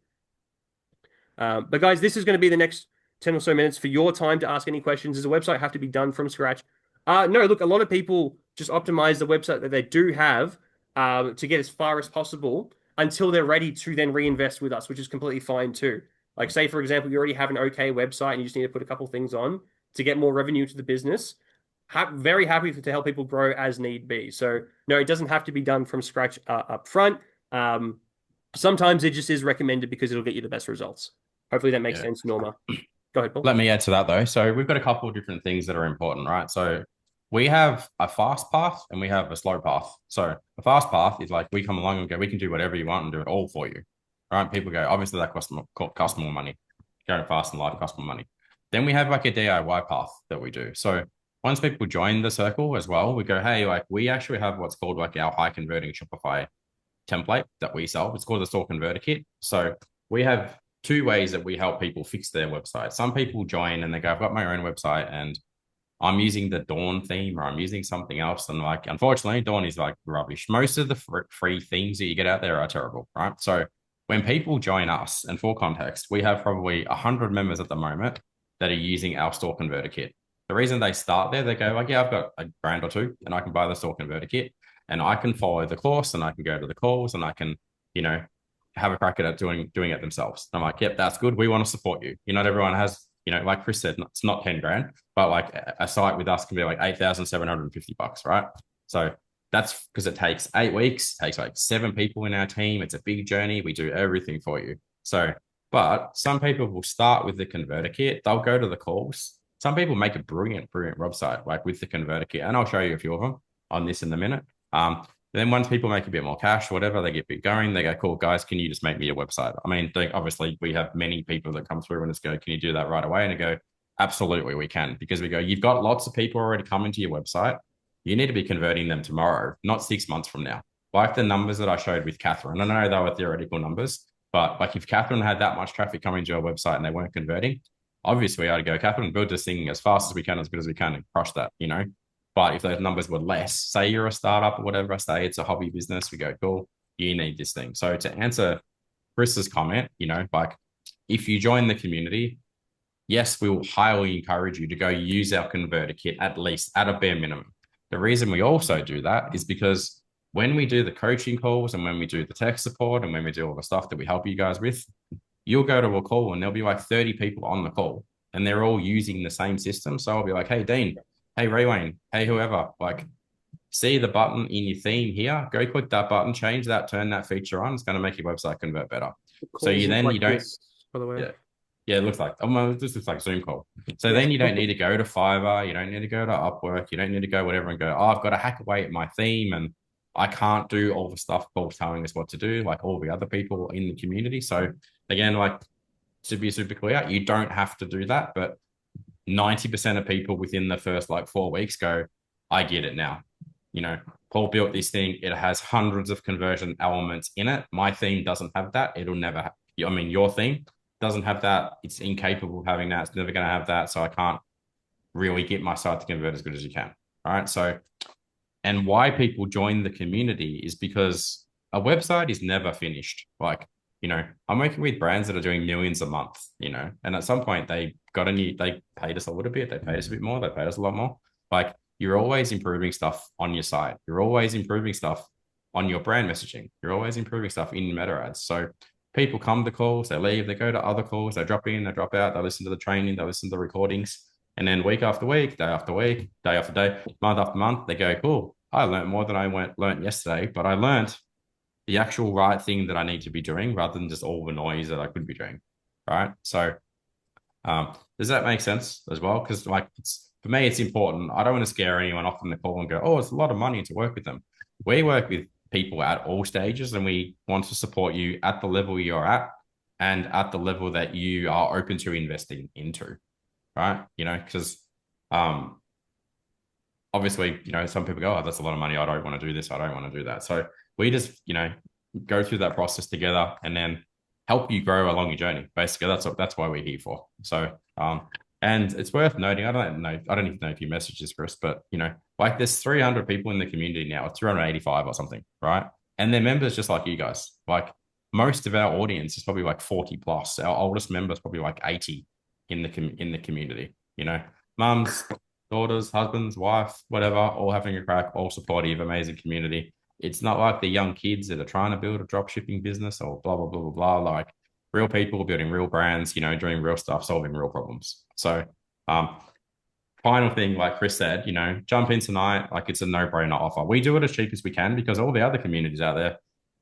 But guys, this is going to be the next 10 or so minutes for your time to ask any questions. Does the website have to be done from scratch? No, look, a lot of people just optimize the website that they do have to get as far as possible until they're ready to then reinvest with us, which is completely fine too. Like, say, for example, you already have an okay website and you just need to put a couple things on to get more revenue to the business. Very happy to help people grow as need be. So, no, it doesn't have to be done from scratch up front. Sometimes it just is recommended because it'll get you the best results. Hopefully that makes sense, Norma. Go ahead, Paul. Let me add to that though. So we've got a couple of different things that are important, right? So we have a fast path and we have a slow path. So a fast path is like we come along and go, we can do whatever you want and do it all for you. Right? People go, obviously that costs more money. Going fast and live costs more money. Then we have like a DIY path that we do. So once people join the circle as well, we go, hey, like we actually have what's called like our high converting Shopify template that we sell. It's called the Store Converter Kit. So we have two ways that we help people fix their website. Some people join and they go, I've got my own website and I'm using the Dawn theme or I'm using something else. And like, unfortunately, Dawn is like rubbish. Most of the free themes that you get out there are terrible, right? So when people join us, and for context, we have probably 100 members at the moment that are using our Store Converter Kit. The reason they start there, they go like, yeah, I've got a grand or two and I can buy the Store Converter Kit and I can follow the course and I can go to the calls and I can, have a crack at it doing it themselves. I'm like, yep, that's good. We want to support you. Not everyone has, like Chris said, it's not 10 grand, but like a site with us can be like $8,750, right? So that's because it takes 8 weeks, takes like 7 people in our team. It's a big journey. We do everything for you. So, but some people will start with the converter kit. They'll go to the calls. Some people make a brilliant website, like with the converter kit. And I'll show you a few of them on this in a minute. Then once people make a bit more cash, whatever, they get a bit going, they go, cool, guys, can you just make me a website? I mean, obviously we have many people that come through and just go, can you do that right away? And I go, absolutely, we can. Because we go, you've got lots of people already coming to your website. You need to be converting them tomorrow, not 6 months from now. Like the numbers that I showed with Catherine, I know they were theoretical numbers, but like if Catherine had that much traffic coming to her website and they weren't converting, obviously I'd go, Catherine, build this thing as fast as we can, as good as we can, and crush that, But if those numbers were less, say you're a startup or whatever, say it's a hobby business, we go, cool, you need this thing. So to answer Chris's comment, like if you join the community, yes, we will highly encourage you to go use our converter kit at least at a bare minimum. The reason we also do that is because when we do the coaching calls and when we do the tech support and when we do all the stuff that we help you guys with, you'll go to a call and there'll be like 30 people on the call and they're all using the same system. So I'll be like, hey, Dean, hey, Ray Wayne, hey, whoever, like, see the button in your theme here, go click that button, change that, turn that feature on. It's going to make your website convert better. So you don't, this, by the way. Yeah, it looks like, this looks like Zoom call. So then you don't need to go to Fiverr. You don't need to go to Upwork. You don't need to go whatever and go, I've got to hack away at my theme and I can't do all the stuff Paul's telling us what to do, like all the other people in the community. So again, like to be super clear, you don't have to do that, but 90% of people within the first like 4 weeks go, I get it now. Paul built this thing. It has hundreds of conversion elements in it. My theme doesn't have that. It'll never have, your theme doesn't have that. It's incapable of having that. It's never going to have that. So I can't really get my site to convert as good as you can. All right. So, and why people join the community is because a website is never finished. Like, I'm working with brands that are doing millions a month, and at some point they paid us a little bit, they paid us a bit more, they paid us a lot more. Like you're always improving stuff on your site. You're always improving stuff on your brand messaging. You're always improving stuff in meta ads. So people come to calls, they leave, they go to other calls, they drop in, they drop out, they listen to the training, they listen to the recordings. And then week after week, day after week, day after day, month after month, they go, cool, I learned more than I learned yesterday, but I learned the actual right thing that I need to be doing rather than just all the noise that I could be doing. Right. So does that make sense as well? Because like for me, it's important. I don't want to scare anyone off from the call and go, oh, it's a lot of money to work with them. We work with people at all stages and we want to support you at the level you're at and at the level that you are open to investing into. Right. Because obviously, some people go, oh, that's a lot of money. I don't want to do this. I don't want to do that. So we just, go through that process together and then help you grow along your journey. Basically, that's why we're here for. So, and it's worth noting, I don't even know if you messaged this, Chris, but like there's 300 people in the community now, 385 or something, right? And they're members just like you guys. Like most of our audience is probably like 40 plus. Our oldest member is probably like 80 in the community. You know, mums, daughters, husbands, wife, whatever, all having a crack, all supportive, amazing community. It's not like the young kids that are trying to build a drop shipping business or blah blah blah blah blah. Like real people building real brands, you know, doing real stuff, solving real problems. So, final thing, like Chris said, you know, jump in tonight. Like it's a no-brainer offer. We do it as cheap as we can because all the other communities out there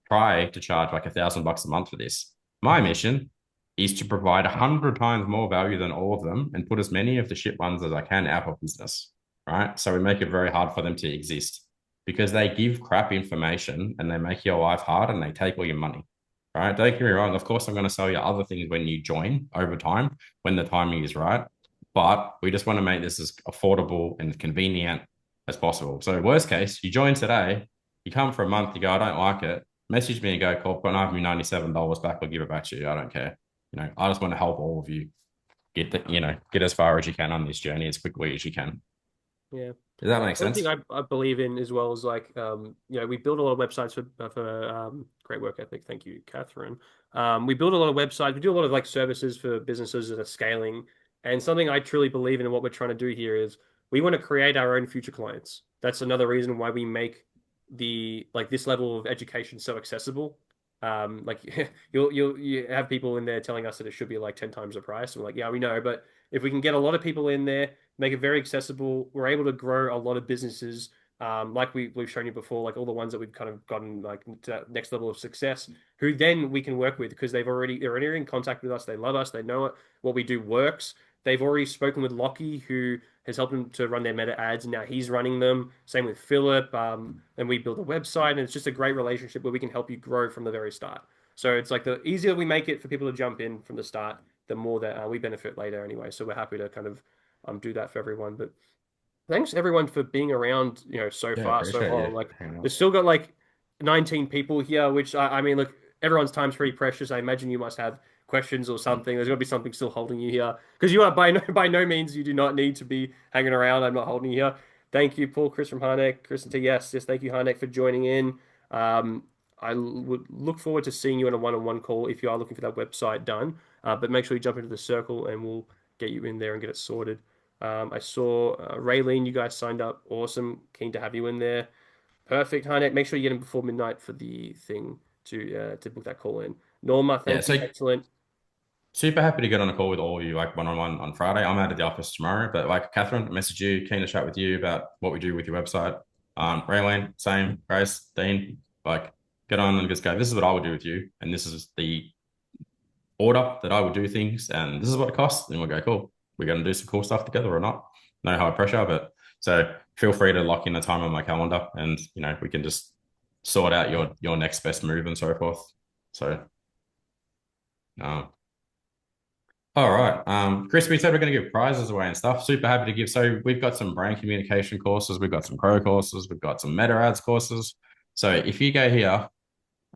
try to charge like $1,000 a month for this. My mission is to provide 100 times more value than all of them and put as many of the shit ones as I can out of business. Right. So we make it very hard for them to exist because they give crap information and they make your life hard and they take all your money. Right. Don't get me wrong. Of course, I'm going to sell you other things when you join over time, when the timing is right. But we just want to make this as affordable and convenient as possible. So worst case, you join today, you come for a month, you go, I don't like it. Message me and go, cool, but I have me $97 back. I'll give it back to you. I don't care. You know, I just want to help all of you get as far as you can on this journey as quickly as you can. Yeah. Does that make sense? One thing I believe in as well is like, you know, we build a lot of websites for great work ethic. Thank you, Catherine. We build a lot of websites. We do a lot of like services for businesses that are scaling. And something I truly believe in and what we're trying to do here is we want to create our own future clients. That's another reason why we make this level of education so accessible. Like you have people in there telling us that it should be like 10 times the price. And we're like, yeah, we know, but if we can get a lot of people in there, make it very accessible, we're able to grow a lot of businesses. Like we've shown you before, like all the ones that we've kind of gotten like to that next level of success, who then we can work with because they're already in contact with us. They love us. They know it. What we do works. They've already spoken with Lockie, who has helped them to run their meta ads, and now he's running them. Same with Philip. And we build a website, and it's just a great relationship where we can help you grow from the very start. So it's like the easier we make it for people to jump in from the start, the more that we benefit later anyway. So we're happy to kind of do that for everyone. But thanks everyone for being around, you know, so far, so long. Like there's still got like 19 people here, which I mean, look, everyone's time's pretty precious. I imagine you must have questions or something. There's got to be something still holding you here because you are by no means you do not need to be hanging around. I'm not holding you here. Thank you, Paul, Chris from Harneck, Chris and T. Yes, thank you, Harneck, for joining in. I would look forward to seeing you on a one-on-one call if you are looking for that website done. But make sure you jump into the circle and we'll get you in there and get it sorted. I saw Raylene, you guys signed up. Awesome. Keen to have you in there. Perfect, Harneck. Make sure you get in before midnight for the thing to book that call in. Norma, thank you. Excellent. Super happy to get on a call with all of you, like one-on-one on Friday. I'm out of the office tomorrow, but like Catherine, message you, keen to chat with you about what we do with your website. Raylene, same. Grace, Dean, like get on and just go, this is what I would do with you. And this is the order that I would do things. And this is what it costs. And we'll go, cool. We're going to do some cool stuff together or not. No high pressure, but so feel free to lock in a time on my calendar and, you know, we can just sort out your next best move and so forth. So, all right. Chris, we said we're going to give prizes away and stuff. Super happy to give. So we've got some brand communication courses. We've got some pro courses. We've got some meta ads courses. So if you go here,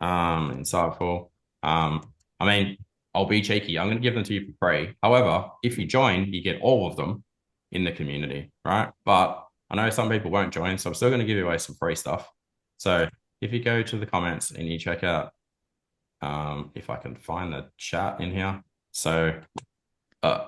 insightful, I mean, I'll be cheeky. I'm going to give them to you for free. However, if you join, you get all of them in the community, right? But I know some people won't join, so I'm still going to give you away some free stuff. So if you go to the comments and you check out, if I can find the chat in here. So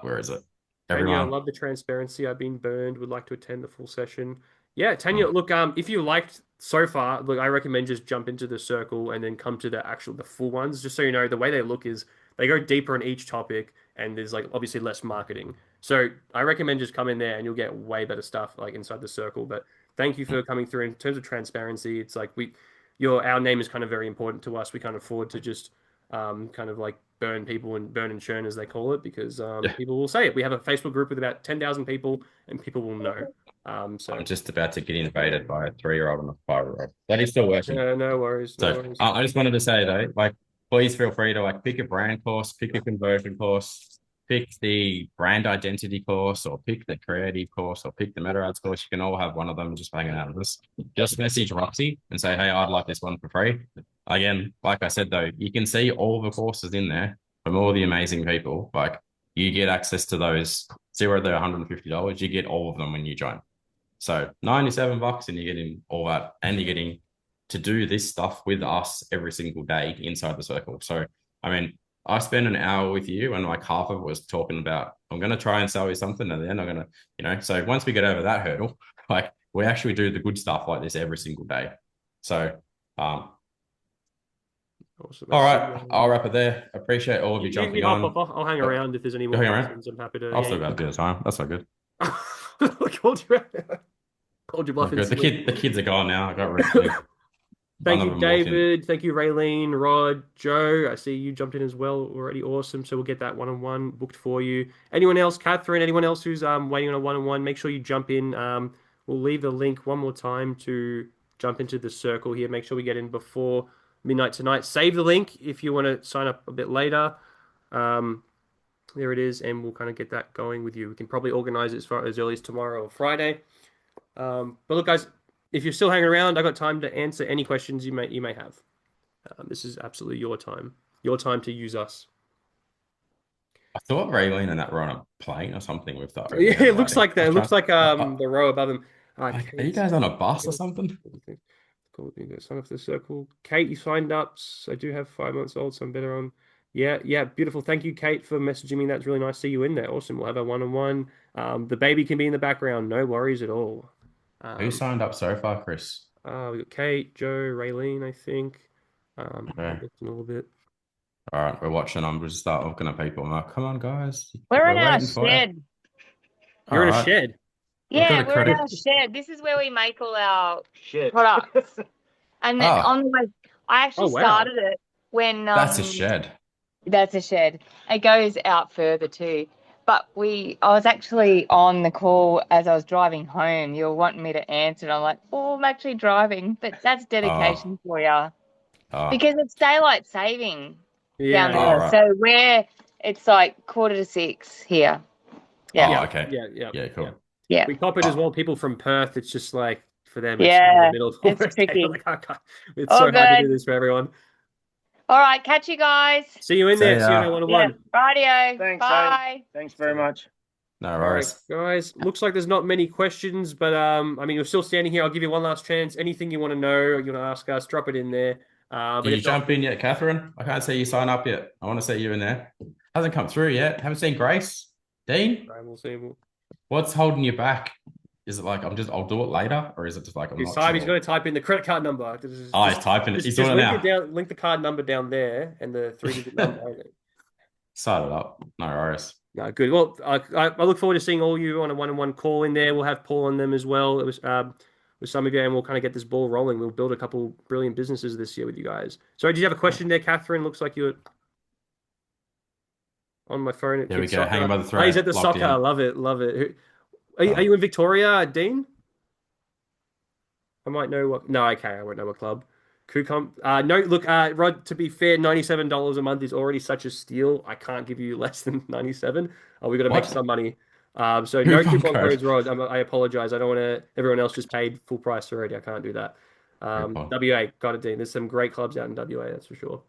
where is it? Everyone. Tanya, I love the transparency. I've been burned. Would like to attend the full session. Yeah, Tanya, look, if you liked so far, look, I recommend just jump into the circle and then come to the full ones. Just so you know, the way they look is they go deeper in each topic and there's like obviously less marketing. So I recommend just come in there and you'll get way better stuff like inside the circle. But thank you for coming through. In terms of transparency, it's like our name is kind of very important to us. We can't afford to just kind of like burn people and burn and churn as they call it because people will say it. We have a Facebook group with about 10,000 people and people will know. So I'm just about to get invaded by a 3-year-old and a 5-year-old. That is still working. No worries. No worries. I just wanted to say though, like, please feel free to like pick a brand course, pick a conversion course, pick the brand identity course, or pick the creative course, or pick the meta ads course. You can all have one of them just hanging out with us. Just message Roxy and say, hey, I'd like this one for free. Again, like I said though, you can see all the courses in there from all the amazing people. Like you get access to those $0 to $150. You get all of them when you join. So $97 and you're getting all that, and you're getting to do this stuff with us every single day inside the circle. So, I mean, I spent an hour with you and like half of it was talking about, I'm going to try and sell you something. And then I'm going to, so once we get over that hurdle, like we actually do the good stuff like this every single day. So, Awesome. all right, I'll wrap it there. Appreciate all of you jumping on. I'll hang around if there's any more questions. I'm happy to. I'll still got a bit of time. That's so good. Called you bluff. The kids are gone now. I got rid of Thank you, David. Thank you, Raylene, Rod, Joe. I see you jumped in as well already. Awesome. So we'll get that one-on-one booked for you. Anyone else, Catherine? Anyone else who's waiting on a one-on-one? Make sure you jump in. We'll leave the link one more time to jump into the circle here. Make sure we get in before midnight tonight. Save the link if you want to sign up a bit later. There it is, and we'll kind of get that going with you. We can probably organize it as early as tomorrow or Friday. But look, guys, if you're still hanging around, I've got time to answer any questions you may have. This is absolutely your time to use us. I thought Raylene and that were on a plane or something with that. Yeah, it looks like that. It looks like the row above them. Are you guys on a bus or something? Cool. You sign up for the circle. Kate, you signed up. I do have 5 months old, so I'm better on. Yeah, beautiful. Thank you, Kate, for messaging me. That's really nice to see you in there. Awesome. We'll have a one-on-one. The baby can be in the background. No worries at all. Who signed up so far, Chris? We got Kate, Joe, Raylene, I think. Okay. A little bit. All right, we're watching. I'm just start looking at people. I'm like, come on, guys. We're in our shed. You're in a shed. Yeah, we're in our shed. This is where we make all our products. And then on the way, I actually started it when that's a shed. That's a shed. It goes out further too. But I was actually on the call as I was driving home. You were wanting me to answer, and I'm like, I'm actually driving. But that's dedication for you. Because it's daylight saving down there. Right. So it's like 5:45 here. Yeah. Okay. Yeah. Cool. Yeah. We cop it as well. People from Perth, it's just like for them, it's in the middle of the it's tricky. It's so hard to do this for everyone. All right, catch you guys. See you in there. See you in a one-on-one. Rightio. Thanks, bye. Thanks very much. No worries. All right, guys. Looks like there's not many questions, but I mean, you're still standing here. I'll give you one last chance. Anything you want to know or you want to ask us, drop it in there. Did you jump in yet, Catherine? I can't see you sign up yet. I want to see you in there. Hasn't come through yet. Haven't seen Grace. Dean? Right, we'll see. What's holding you back? Is it like I'll do it later, or is it just like I'm not sure? He's going to type in the credit card number. He's typing it. He's doing it now. Link the card number down there and the 3-digit number. Start it up. No worries. No, good. Well, I look forward to seeing all you on a one-on-one call in there. We'll have Paul on them as well. It was with some of you, and we'll kind of get this ball rolling. We'll build a couple brilliant businesses this year with you guys. Sorry, did you have a question there, Catherine? Looks like you're on my phone. There we go. Hanging by the thread. He's at the soccer. I love it. Are you in Victoria, Dean? I might know what. No, okay, I won't know what club. No, look, Rod. To be fair, $97 a month is already such a steal. I can't give you less than 97. We've got to make some money. So no coupon codes, Rod. I apologize. I don't want to. Everyone else just paid full price already. I can't do that. WA, got it, Dean. There's some great clubs out in WA. That's for sure.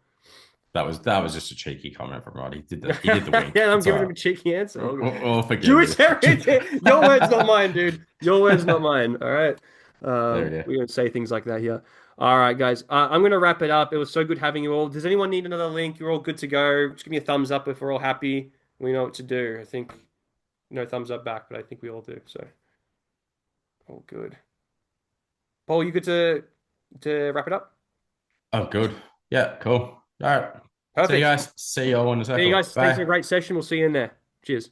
That was just a cheeky comment from Rod. He did the wink. Yeah, I'm giving him a cheeky answer. We'll forgive Jewish heritage. Your words, not mine, dude. Your words, not mine. All right. We don't say things like that here. All right, guys. I'm going to wrap it up. It was so good having you all. Does anyone need another link? You're all good to go. Just give me a thumbs up if we're all happy. We know what to do. I think no thumbs up back, but I think we all do. So, all good. Paul, you good to wrap it up? Oh, good. Yeah, cool. All right. Perfect. See you guys. See you all in a second. See you guys. Bye. Thanks for a great session. We'll see you in there. Cheers.